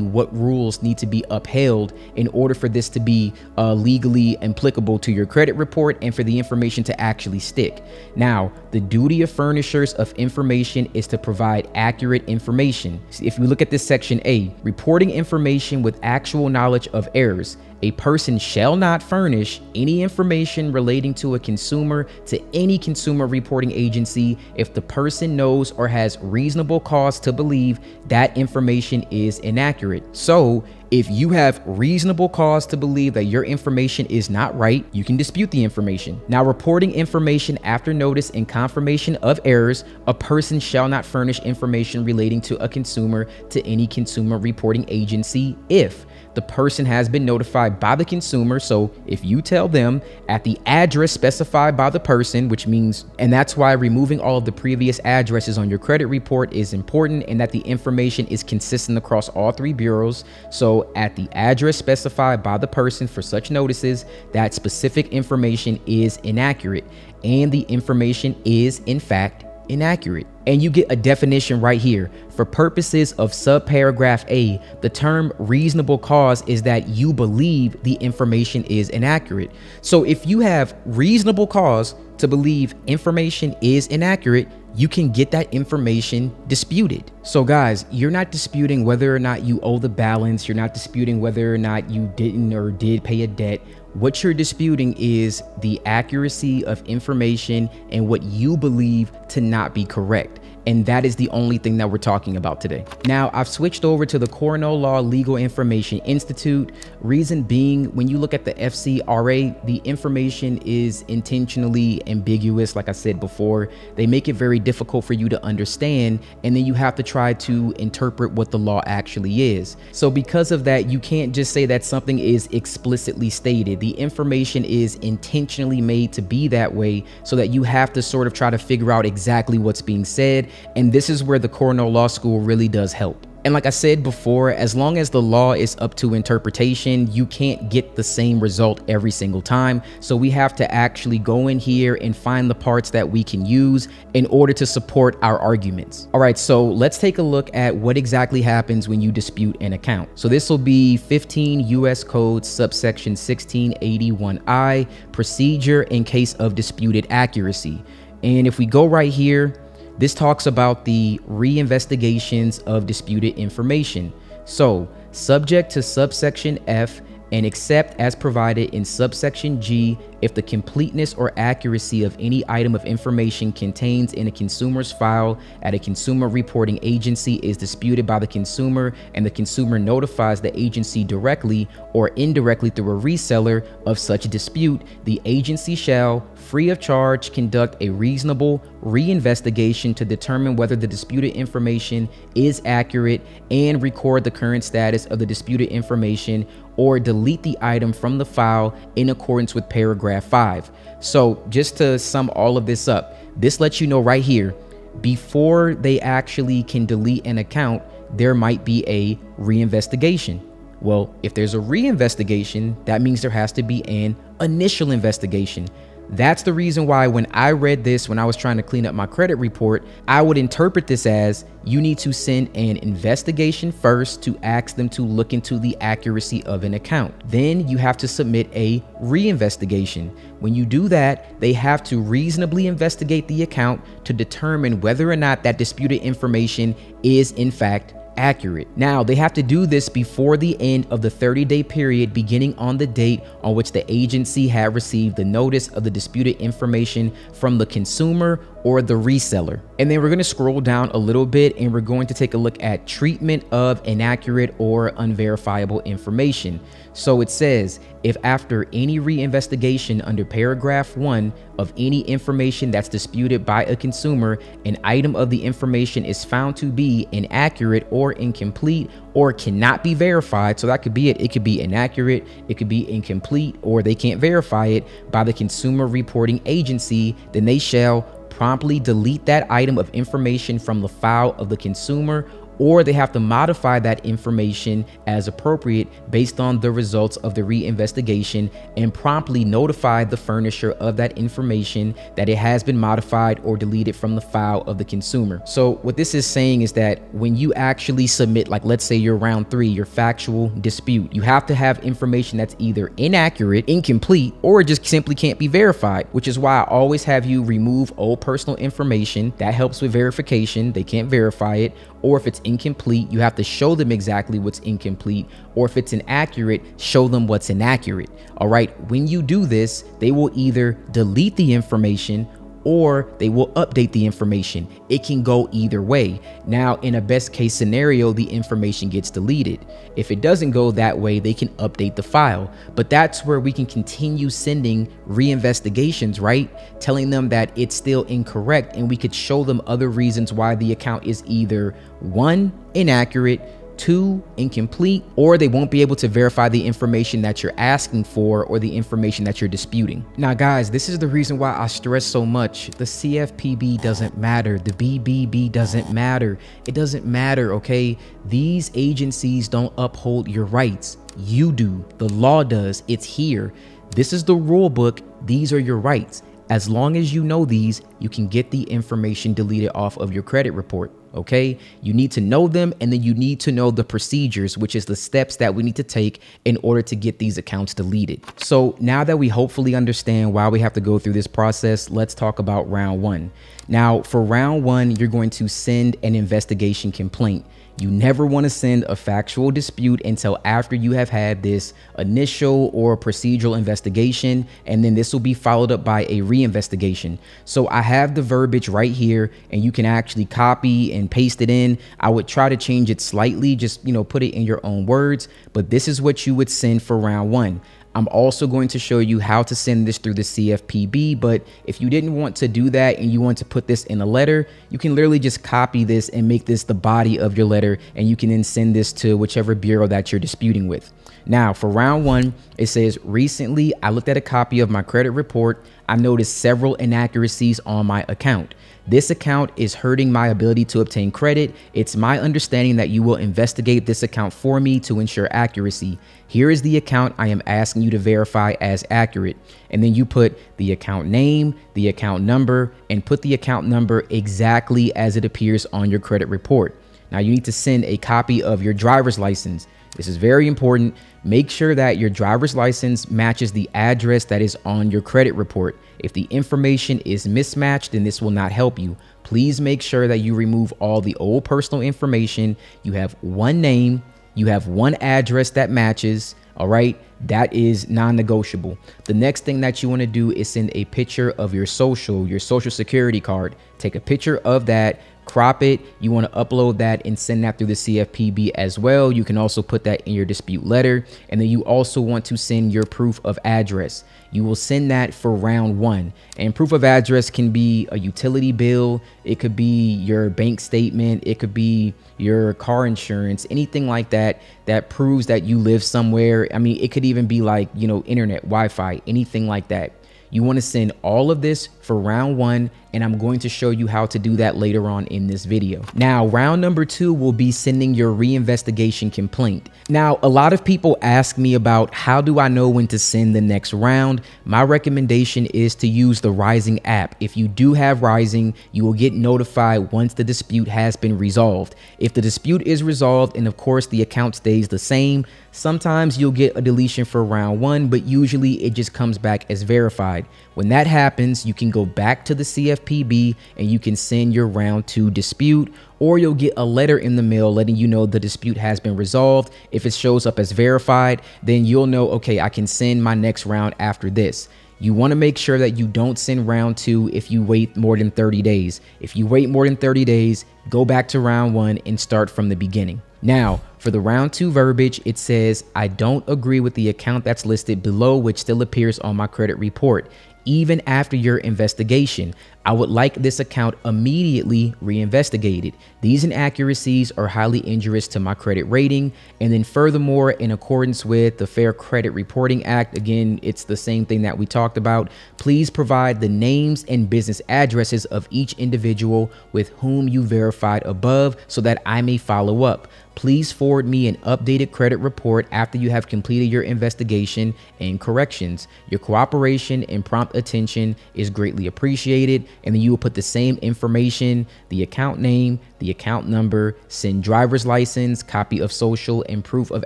what rules need to be upheld in order for this to be legally applicable to your credit report and for the information to actually stick. Now, the duty of furnishers of information is to provide accurate information. If you look at this section A, reporting information with actual knowledge of errors. A person shall not furnish any information relating to a consumer to any consumer reporting agency if the person knows or has reasonable cause to believe that information is inaccurate. So, if you have reasonable cause to believe that your information is not right, you can dispute the information. Now, reporting information after notice and confirmation of errors, a person shall not furnish information relating to a consumer to any consumer reporting agency if the person has been notified by the consumer. So if you tell them at the address specified by the person, which means, and that's why removing all of the previous addresses on your credit report is important, and that the information is consistent across all 3 bureaus. So at the address specified by the person for such notices, that specific information is inaccurate, and the information is in fact inaccurate. And you get a definition right here. For purposes of subparagraph A, the term reasonable cause is that you believe the information is inaccurate. So if you have reasonable cause to believe information is inaccurate, you can get that information disputed. So guys, you're not disputing whether or not you owe the balance. You're not disputing whether or not you didn't or did pay a debt. What you're disputing is the accuracy of information and what you believe to not be correct. And that is the only thing that we're talking about today. Now, I've switched over to the Cornell Law Legal Information Institute. Reason being, when you look at the FCRA, the information is intentionally ambiguous. Like I said before, they make it very difficult for you to understand, and then you have to try to interpret what the law actually is. So because of that, you can't just say that something is explicitly stated. The information is intentionally made to be that way, so that you have to sort of try to figure out exactly what's being said. And this is where the Cornell Law School really does help. And like I said before, as long as the law is up to interpretation, you can't get the same result every single time. So we have to actually go in here and find the parts that we can use in order to support our arguments. All right, so let's take a look at what exactly happens when you dispute an account. So this will be 15 U.S. Code subsection 1681I, procedure in case of disputed accuracy. And if we go right here, this talks about the reinvestigations of disputed information. So, subject to subsection F and except as provided in subsection G if the completeness or accuracy of any item of information contained in a consumer's file at a consumer reporting agency is disputed by the consumer and the consumer notifies the agency directly or indirectly through a reseller of such dispute, the agency shall, free of charge, conduct a reasonable reinvestigation to determine whether the disputed information is accurate and record the current status of the disputed information or delete the item from the file in accordance with paragraph 5. So just to sum all of this up, this lets you know right here, before they actually can delete an account, there might be a reinvestigation. Well, if there's a reinvestigation, that means there has to be an initial investigation. That's the reason why when I read this, when I was trying to clean up my credit report, I would interpret this as you need to send an investigation first to ask them to look into the accuracy of an account. Then you have to submit a reinvestigation. When you do that, they have to reasonably investigate the account to determine whether or not that disputed information is in fact accurate. Now, they have to do this before the end of the 30-day period beginning on the date on which the agency had received the notice of the disputed information from the consumer or the reseller. And then we're going to scroll down a little bit and we're going to take a look at treatment of inaccurate or unverifiable information. So it says, if after any reinvestigation under paragraph 1 of any information that's disputed by a consumer, an item of the information is found to be inaccurate or incomplete or cannot be verified, so that could be it. It could be inaccurate, it could be incomplete, or they can't verify it by the consumer reporting agency, then they shall promptly delete that item of information from the file of the consumer, or they have to modify that information as appropriate based on the results of the reinvestigation and promptly notify the furnisher of that information that it has been modified or deleted from the file of the consumer. So what this is saying is that when you actually submit, like let's say your round 3, your factual dispute, you have to have information that's either inaccurate, incomplete, or it just simply can't be verified, which is why I always have you remove old personal information. That helps with verification. They can't verify it. Or if it's incomplete, you have to show them exactly what's incomplete. Or if it's inaccurate, show them what's inaccurate. All right. When you do this, they will either delete the information or they will update the information. It can go either way. Now, in a best case scenario, the information gets deleted. If it doesn't go that way, they can update the file. But that's where we can continue sending reinvestigations, right? Telling them that it's still incorrect, and we could show them other reasons why the account is either 1, inaccurate, 2, incomplete, or they won't be able to verify the information that you're asking for or the information that you're disputing. Now, guys, this is the reason why I stress so much. The CFPB doesn't matter. The BBB doesn't matter. It doesn't matter, okay? These agencies don't uphold your rights. You do. The law does. It's here. This is the rule book. These are your rights. As long as you know these, you can get the information deleted off of your credit report. Okay, you need to know them, and then you need to know the procedures, which is the steps that we need to take in order to get these accounts deleted. So now that we hopefully understand why we have to go through this process, let's talk about round 1. Now, for round 1, you're going to send an investigation complaint. You never want to send a factual dispute until after you have had this initial or procedural investigation, and then this will be followed up by a reinvestigation. So I have the verbiage right here, and you can actually copy and paste it in. I would try to change it slightly, just, put it in your own words, but this is what you would send for round 1. I'm also going to show you how to send this through the CFPB, but if you didn't want to do that and you want to put this in a letter, you can literally just copy this and make this the body of your letter, and you can then send this to whichever bureau that you're disputing with. Now, for round 1, it says, recently, I looked at a copy of my credit report. I noticed several inaccuracies on my account. This account is hurting my ability to obtain credit. It's my understanding that you will investigate this account for me to ensure accuracy. Here is the account I am asking you to verify as accurate. And then you put the account name, the account number, and put the account number exactly as it appears on your credit report. Now you need to send a copy of your driver's license. This is very important. Make sure that your driver's license matches the address that is on your credit report. If the information is mismatched, then this will not help you. Please make sure that you remove all the old personal information. You have one name, you have one address that matches. All right, that is non-negotiable. The next thing that you want to do is send a picture of your social security card. Take a picture of that, crop it. You want to upload that and send that through the CFPB as well. You can also put that in your dispute letter. And then you also want to send your proof of address. You will send that for round 1. And proof of address can be a utility bill. It could be your bank statement. It could be your car insurance, anything like that, that proves that you live somewhere. I mean, it could even be like, internet, Wi-Fi, anything like that. You want to send all of this for round 1, and I'm going to show you how to do that later on in this video. Now, round number 2 will be sending your reinvestigation complaint. Now, a lot of people ask me about how do I know when to send the next round? My recommendation is to use the Ryezing app. If you do have Ryezing, you will get notified once the dispute has been resolved. If the dispute is resolved and of course the account stays the same, sometimes you'll get a deletion for round 1, but usually it just comes back as verified. When that happens, you can go back to the CFPB and you can send your round 2 dispute, or you'll get a letter in the mail letting you know the dispute has been resolved. If it shows up as verified, then you'll know, okay, I can send my next round after this. You want to make sure that you don't send round 2 if you wait more than 30 days. If you wait more than 30 days, go back to round 1 and start from the beginning. Now, for the round 2 verbiage, it says, I don't agree with the account that's listed below, which still appears on my credit report. Even after your investigation, I would like this account immediately reinvestigated. These inaccuracies are highly injurious to my credit rating. And then furthermore, in accordance with the Fair Credit Reporting Act, again, it's the same thing that we talked about. Please provide the names and business addresses of each individual with whom you verified above so that I may follow up. Please forward me an updated credit report after you have completed your investigation and corrections. Your cooperation and prompt attention is greatly appreciated. And then you will put the same information, the account name, the account number, send driver's license, copy of social, and proof of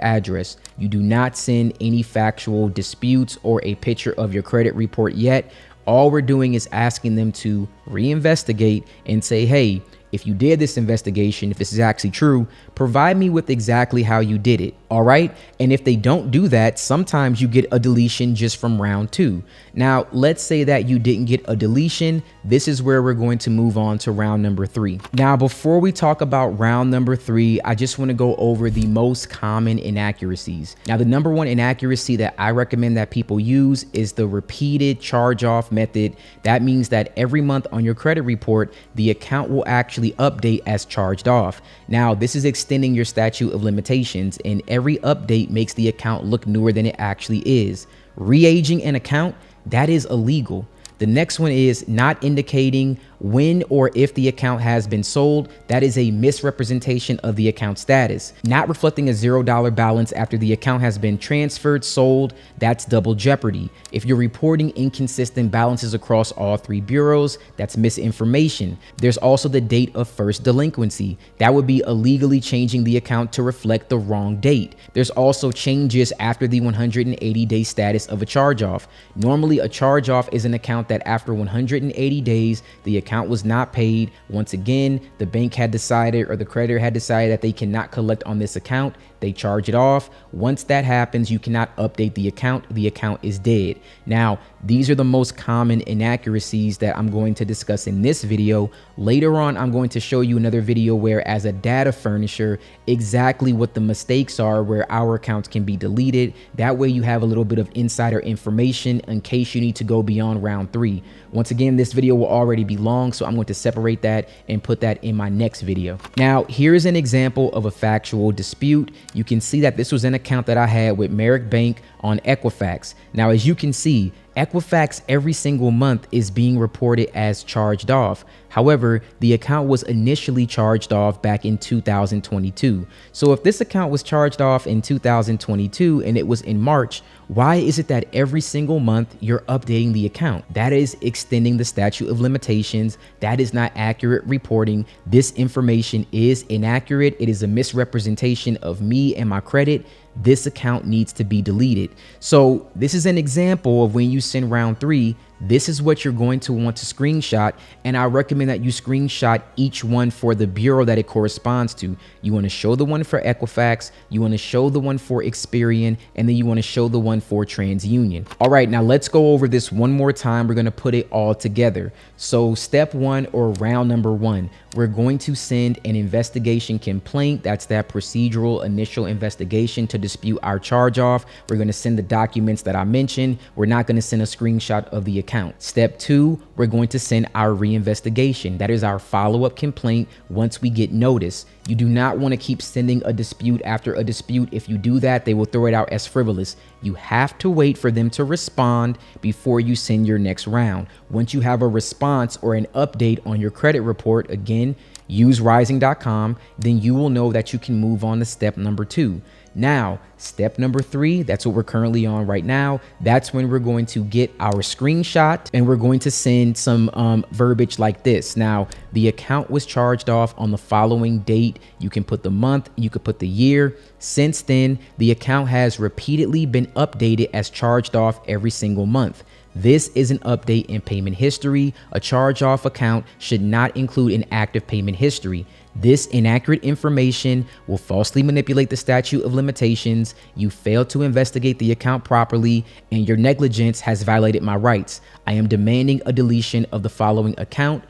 address. You do not send any factual disputes or a picture of your credit report yet. All we're doing is asking them to reinvestigate and say, hey, if you did this investigation, if this is actually true, provide me with exactly how you did it. All right. And if they don't do that, sometimes you get a deletion just from round 2. Now, let's say that you didn't get a deletion. This is where we're going to move on to round number 3. Now, before we talk about round number 3, I just want to go over the most common inaccuracies. Now, the number 1 inaccuracy that I recommend that people use is the repeated charge-off method. That means that every month on your credit report, the account will actually update as charged off. Now, this is extending your statute of limitations, and every update makes the account look newer than it actually is. Re-aging an account, that is illegal. The next one is not indicating when or if the account has been sold. That is a misrepresentation of the account status. Not reflecting a $0 balance after the account has been transferred, sold, that's double jeopardy. If you're reporting inconsistent balances across all 3 bureaus, that's misinformation. There's also the date of first delinquency. That would be illegally changing the account to reflect the wrong date. There's also changes after the 180-day status of a charge-off. Normally, a charge-off is an account that after 180 days, the account was not paid. Once again, the bank had decided or the creditor had decided that they cannot collect on this account. They charge it off. Once that happens, you cannot update the account. The account is dead. Now, these are the most common inaccuracies that I'm going to discuss in this video. Later on, I'm going to show you another video where, as a data furnisher, exactly what the mistakes are where our accounts can be deleted. That way you have a little bit of insider information in case you need to go beyond round 3. Once again, this video will already be long, so I'm going to separate that and put that in my next video. Now, here's an example of a factual dispute. You can see that this was an account that I had with Merrick Bank on Equifax. Now, as you can see, Equifax every single month is being reported as charged off. However, the account was initially charged off back in 2022. So if this account was charged off in 2022 and it was in March, why is it that every single month you're updating the account? That is extending the statute of limitations. That is not accurate reporting. This information is inaccurate. It is a misrepresentation of me and my credit. This account needs to be deleted. So this is an example of when you send round 3, this is what you're going to want to screenshot. And I recommend that you screenshot each one for the bureau that it corresponds to. You want to show the one for Equifax, you want to show the one for Experian, and then you want to show the one for TransUnion. All right, now let's go over this one more time. We're going to put it all together. So step 1, or round number 1, we're going to send an investigation complaint. That's that procedural initial investigation to dispute our charge off. We're going to send the documents that I mentioned. We're not going to send a screenshot of the account. Step 2, we're going to send our reinvestigation. That is our follow-up complaint once we get notice. You do not want to keep sending a dispute after a dispute. If you do that, they will throw it out as frivolous. You have to wait for them to respond before you send your next round. Once you have a response or an update on your credit report, again, use Ryezing.com, then you will know that you can move on to step number 2. Now, step number 3, that's what we're currently on right now. That's when we're going to get our screenshot and we're going to send some verbiage like this. Now, the account was charged off on the following date. You can put the month, you could put the year. Since then, the account has repeatedly been updated as charged off every single month. This is an update in payment history. A charge-off account should not include an active payment history. This inaccurate information will falsely manipulate the statute of limitations. You failed to investigate the account properly, and your negligence has violated my rights. I am demanding a deletion of the following account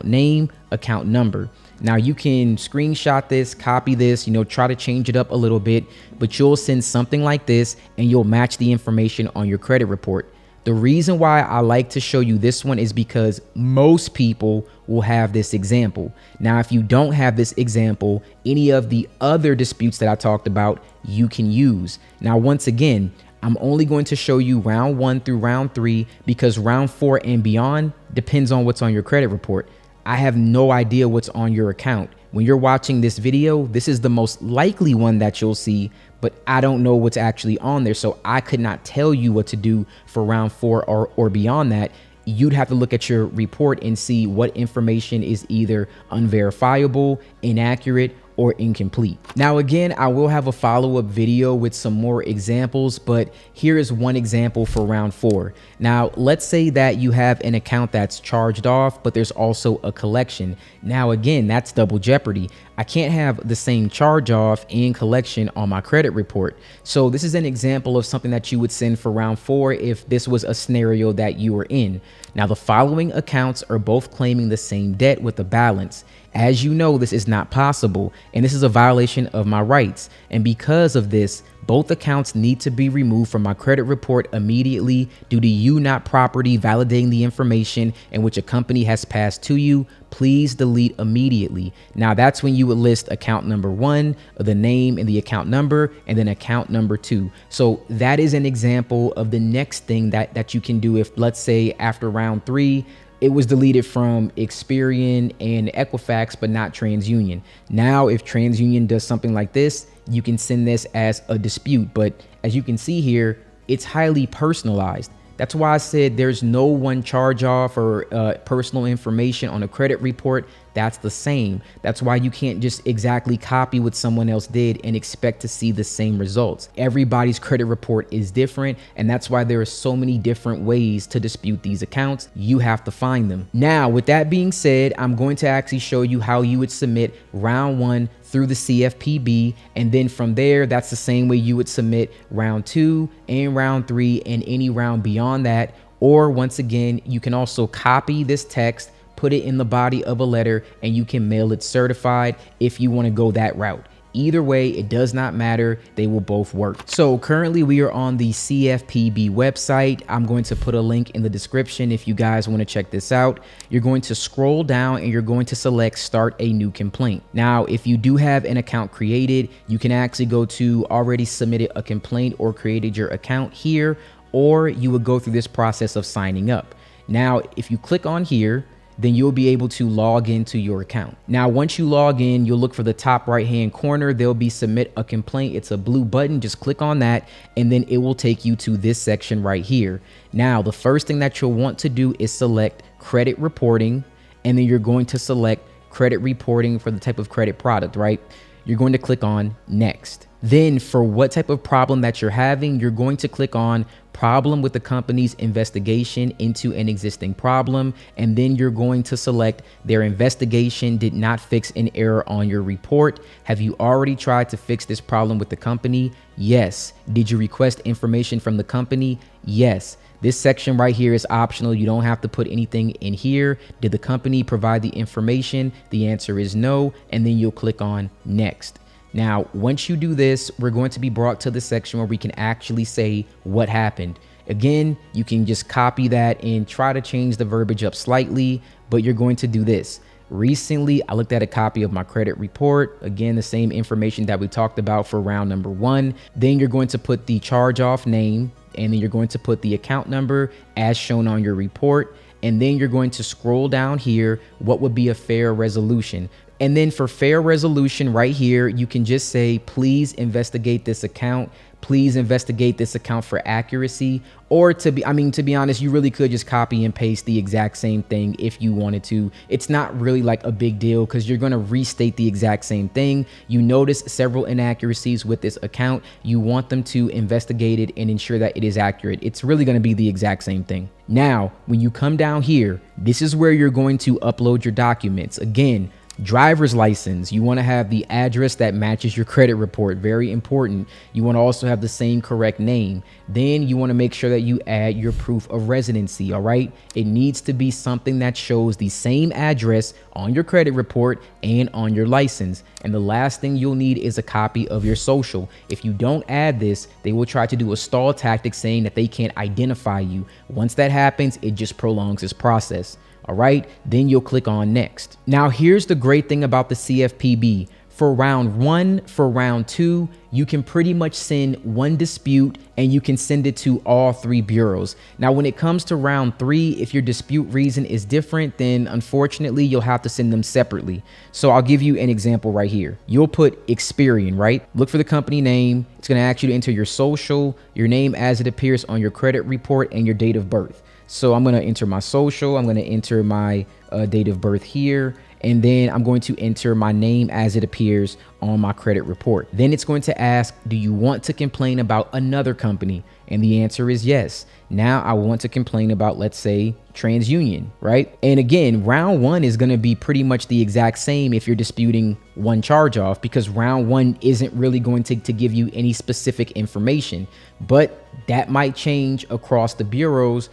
name, account number. Now you can screenshot this, copy this, try to change it up a little bit, but you'll send something like this and you'll match the information on your credit report. The reason why I like to show you this one is because most people will have this example. Now, if you don't have this example, any of the other disputes that I talked about, you can use. Now, once again, I'm only going to show you round 1 through round 3 because round 4 and beyond depends on what's on your credit report. I have no idea what's on your account. When you're watching this video, this is the most likely one that you'll see, but I don't know what's actually on there. So I could not tell you what to do for round 4 or beyond that. You'd have to look at your report and see what information is either unverifiable, inaccurate, or incomplete. Now, again, I will have a follow-up video with some more examples, but here is one example for round 4. Now, let's say that you have an account that's charged off, but there's also a collection. Now, again, that's double jeopardy. I can't have the same charge off and collection on my credit report. So this is an example of something that you would send for round 4 if this was a scenario that you were in. Now, the following accounts are both claiming the same debt with a balance. As you know, this is not possible, and this is a violation of my rights. And because of this, both accounts need to be removed from my credit report immediately due to you not properly validating the information in which a company has passed to you. Please delete immediately. Now, that's when you would list account number 1, the name and the account number, and then account number 2. So that is an example of the next thing that you can do if, let's say, after round 3, it was deleted from Experian and Equifax, but not TransUnion. Now, if TransUnion does something like this, you can send this as a dispute. But as you can see here, it's highly personalized. That's why I said there's no one charge off or personal information on a credit report that's the same. That's why you can't just exactly copy what someone else did and expect to see the same results. Everybody's credit report is different, and that's why there are so many different ways to dispute these accounts. You have to find them. Now, with that being said, I'm going to actually show you how you would submit round 1 through the CFPB, and then from there, that's the same way you would submit round 2 and round 3 and any round beyond that. Or once again, you can also copy this text, put it in the body of a letter, and you can mail it certified if you want to go that route. Either way, it does not matter. They will both work. So currently we are on the CFPB website. I'm going to put a link in the description if you guys want to check this out. You're going to scroll down and you're going to select start a new complaint. Now, if you do have an account created, you can actually go to already submitted a complaint or created your account here or you would go through this process of signing up. Now, if you click on here, then you'll be able to log into your account. Now, once you log in, you'll look for the top right-hand corner. There'll be submit a complaint. It's a blue button. Just click on that, and then it will take you to this section right here. Now, the first thing that you'll want to do is select credit reporting, and then you're going to select credit reporting for the type of credit product, right? You're going to click on next. Then for what type of problem that you're having, you're going to click on problem with the company's investigation into an existing problem. And then you're going to select their investigation did not fix an error on your report. Have you already tried to fix this problem with the company? Yes. Did you request information from the company? Yes. This section right here is optional. You don't have to put anything in here. Did the company provide the information? The answer is no. And then you'll click on next. Now, once you do this, we're going to be brought to the section where we can actually say what happened. Again, you can just copy that and try to change the verbiage up slightly, but you're going to do this. Recently, I looked at a copy of my credit report. Again, the same information that we talked about for round number 1. Then you're going to put the charge-off name, and then you're going to put the account number as shown on your report. And then you're going to scroll down here. What would be a fair resolution? And then for fair resolution right here, you can just say, please investigate this account. Please investigate this account for accuracy. Or to be honest, you really could just copy and paste the exact same thing if you wanted to. It's not really like a big deal because you're going to restate the exact same thing. You notice several inaccuracies with this account. You want them to investigate it and ensure that it is accurate. It's really going to be the exact same thing. Now, when you come down here, this is where you're going to upload your documents. Again, driver's license, you want to have the address that matches your credit report. Very important. You want to also have the same correct name. Then you want to make sure that you add your proof of residency. All right. It needs to be something that shows the same address on your credit report and on your license. And the last thing you'll need is a copy of your social. If you don't add this, they will try to do a stall tactic saying that they can't identify you. Once that happens, it just prolongs this process. All right, then you'll click on next. Now, here's the great thing about the CFPB. For round 1, for round 2, you can pretty much send one dispute and you can send it to all 3 bureaus. Now, when it comes to round 3, if your dispute reason is different, then unfortunately, you'll have to send them separately. So I'll give you an example right here. You'll put Experian, right? Look for the company name. It's going to ask you to enter your social, your name as it appears on your credit report, and your date of birth. So I'm going to enter my social. I'm going to enter my date of birth here. And then I'm going to enter my name as it appears on my credit report. Then it's going to ask, do you want to complain about another company? And the answer is yes. Now I want to complain about, let's say, TransUnion, right? And again, round 1 is going to be pretty much the exact same if you're disputing one charge off, because round 1 isn't really going to give you any specific information, but that might change across the bureaus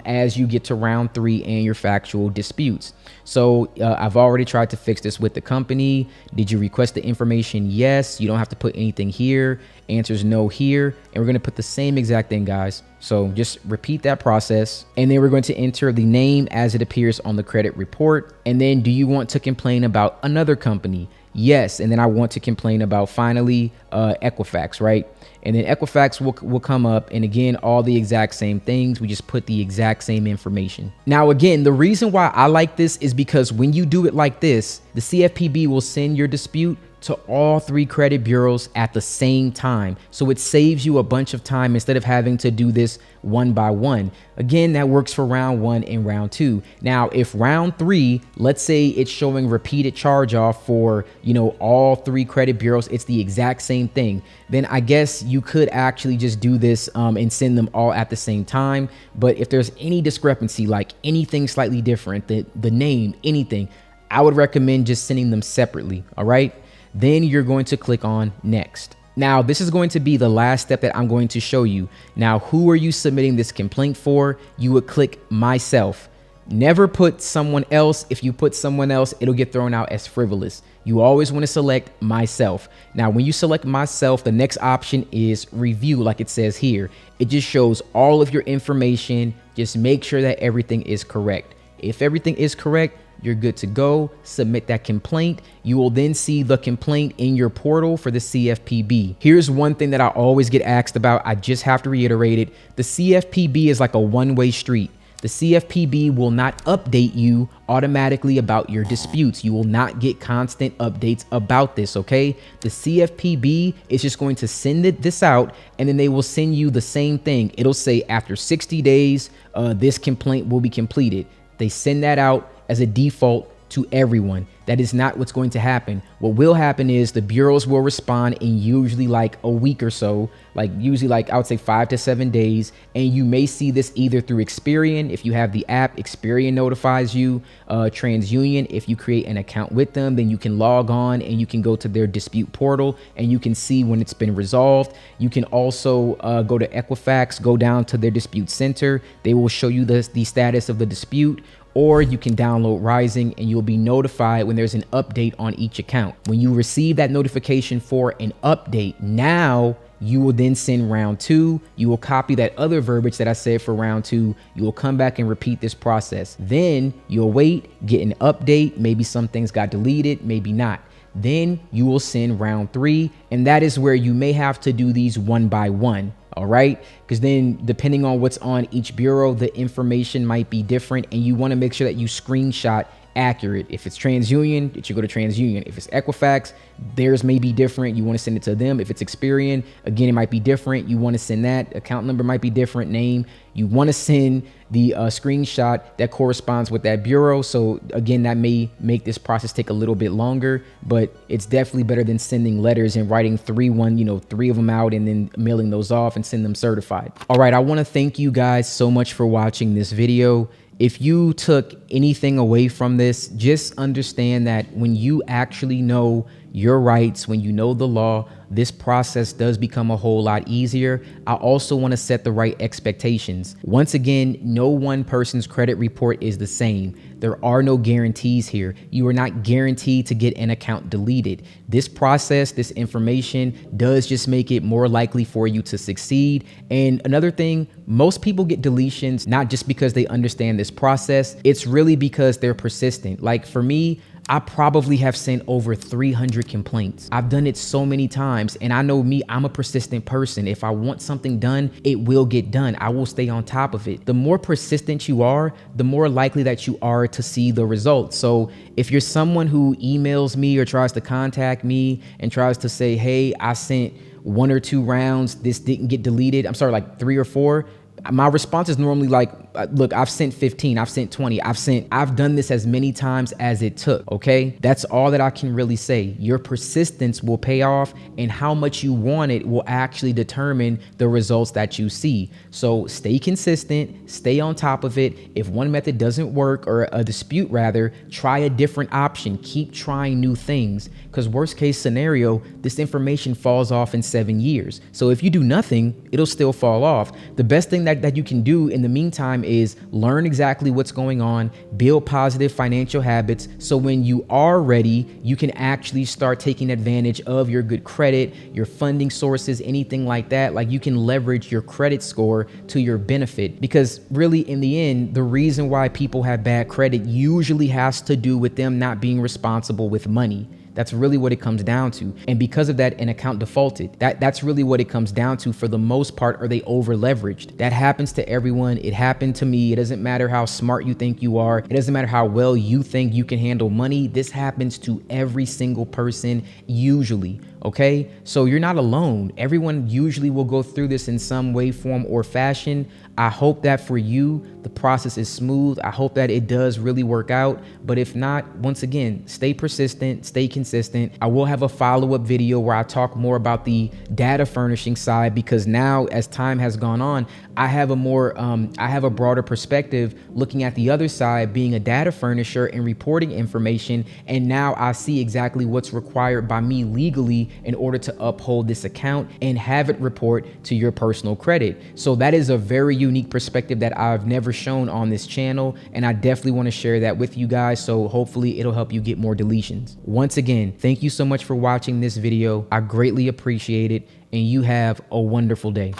as you get to round 3 and your factual disputes. So I've already tried to fix this with the company. Did you request the information? Yes. You don't have to put anything here. Answers no here. And we're going to put the same exact thing, guys. So just repeat that process. And then we're going to enter the name as it appears on the credit report. And then, do you want to complain about another company? Yes. And then I want to complain about, finally, Equifax, right? And then Equifax will come up. And again, all the exact same things. We just put the exact same information. Now, again, the reason why I like this is because when you do it like this, the CFPB will send your dispute to all 3 credit bureaus at the same time. So it saves you a bunch of time instead of having to do this one by one. Again, that works for round 1 and round 2. Now, if round 3, let's say it's showing repeated charge off for, all 3 credit bureaus, it's the exact same thing, then I guess you could actually just do this and send them all at the same time. But if there's any discrepancy, like anything slightly different, the name, anything, I would recommend just sending them separately. All right. Then you're going to click on next. Now, this is going to be the last step that I'm going to show you. Now, who are you submitting this complaint for? You would click myself. Never put someone else. If you put someone else, it'll get thrown out as frivolous. You always want to select myself. Now, when you select myself, the next option is review, like it says here. It just shows all of your information. Just make sure that everything is correct. If everything is correct, you're good to go. Submit that complaint. You will then see the complaint in your portal for the CFPB. Here's one thing that I always get asked about. I just have to reiterate it. The CFPB is like a one-way street. The CFPB will not update you automatically about your disputes. You will not get constant updates about this, okay? The CFPB is just going to send this out, and then they will send you the same thing. It'll say after 60 days, this complaint will be completed. They send that out as a default to everyone. That is not what's going to happen. What will happen is the bureaus will respond in usually like a week or so, like usually like I would say 5 to 7 days. And you may see this either through Experian. If you have the app, Experian notifies you. TransUnion, if you create an account with them, then you can log on and you can go to their dispute portal and you can see when it's been resolved. You can also go to Equifax, go down to their dispute center. They will show you the status of the dispute. Or you can download Ryezing and you'll be notified when there's an update on each account. When you receive that notification for an update, now you will then send round 2. You will copy that other verbiage that I said for round 2. You will come back and repeat this process. Then you'll wait, get an update. Maybe some things got deleted, maybe not. Then you will send round 3. And that is where you may have to do these one by one. All right, because then depending on what's on each bureau, the information might be different, and you want to make sure that you screenshot accurate. If it's TransUnion, it should go to TransUnion. If it's Equifax, theirs may be different. You want to send it to them. If it's Experian, again, it might be different. You want to send that. Account number might be different, name. You want to send the screenshot that corresponds with that bureau. So again, that may make this process take a little bit longer, but it's definitely better than sending letters and writing three of them out and then mailing those off and send them certified. All right, I want to thank you guys so much for watching this video. If you took anything away from this, just understand that when you actually know your rights, when you know the law, this process does become a whole lot easier. I also want to set the right expectations. Once again, no one person's credit report is the same. There are no guarantees here. You are not guaranteed to get an account deleted. This process, this information does just make it more likely for you to succeed. And another thing, most people get deletions not just because they understand this process. It's really because they're persistent. Like for me, I probably have sent over 300 complaints. I've done it so many times, and I know me, I'm a persistent person. If I want something done, it will get done. I will stay on top of it. The more persistent you are, the more likely that you are to see the results. So if you're someone who emails me or tries to contact me and tries to say, hey, I sent 1 or 2 rounds, this didn't get deleted. I'm sorry, like 3 or 4. My response is normally like, look, I've sent 15, I've sent 20, I've done this as many times as it took, okay? That's all that I can really say. Your persistence will pay off, and how much you want it will actually determine the results that you see. So stay consistent, stay on top of it. If one method doesn't work, or a dispute rather, try a different option. Keep trying new things, because worst case scenario, this information falls off in 7 years. So if you do nothing, it'll still fall off. The best thing that you can do in the meantime is learn exactly what's going on, build positive financial habits, so when you are ready, you can actually start taking advantage of your good credit, your funding sources, anything like that. Like you can leverage your credit score to your benefit, because really in the end, the reason why people have bad credit usually has to do with them not being responsible with money. That's really what it comes down to. And because of that, an account defaulted. That's really what it comes down to for the most part. Are they over leveraged? That happens to everyone. It happened to me. It doesn't matter how smart you think you are. It doesn't matter how well you think you can handle money. This happens to every single person usually. Okay, so you're not alone. Everyone usually will go through this in some way, form, or fashion. I hope that for you, the process is smooth. I hope that it does really work out. But if not, once again, stay persistent, stay consistent. I will have a follow-up video where I talk more about the data furnishing side, because now as time has gone on, I have a broader perspective looking at the other side, being a data furnisher and reporting information. And now I see exactly what's required by me legally in order to uphold this account and have it report to your personal credit. So that is a very unique perspective that I've never shown on this channel, and I definitely want to share that with you guys. So hopefully it'll help you get more deletions. Once again, thank you so much for watching this video. I greatly appreciate it, and you have a wonderful day.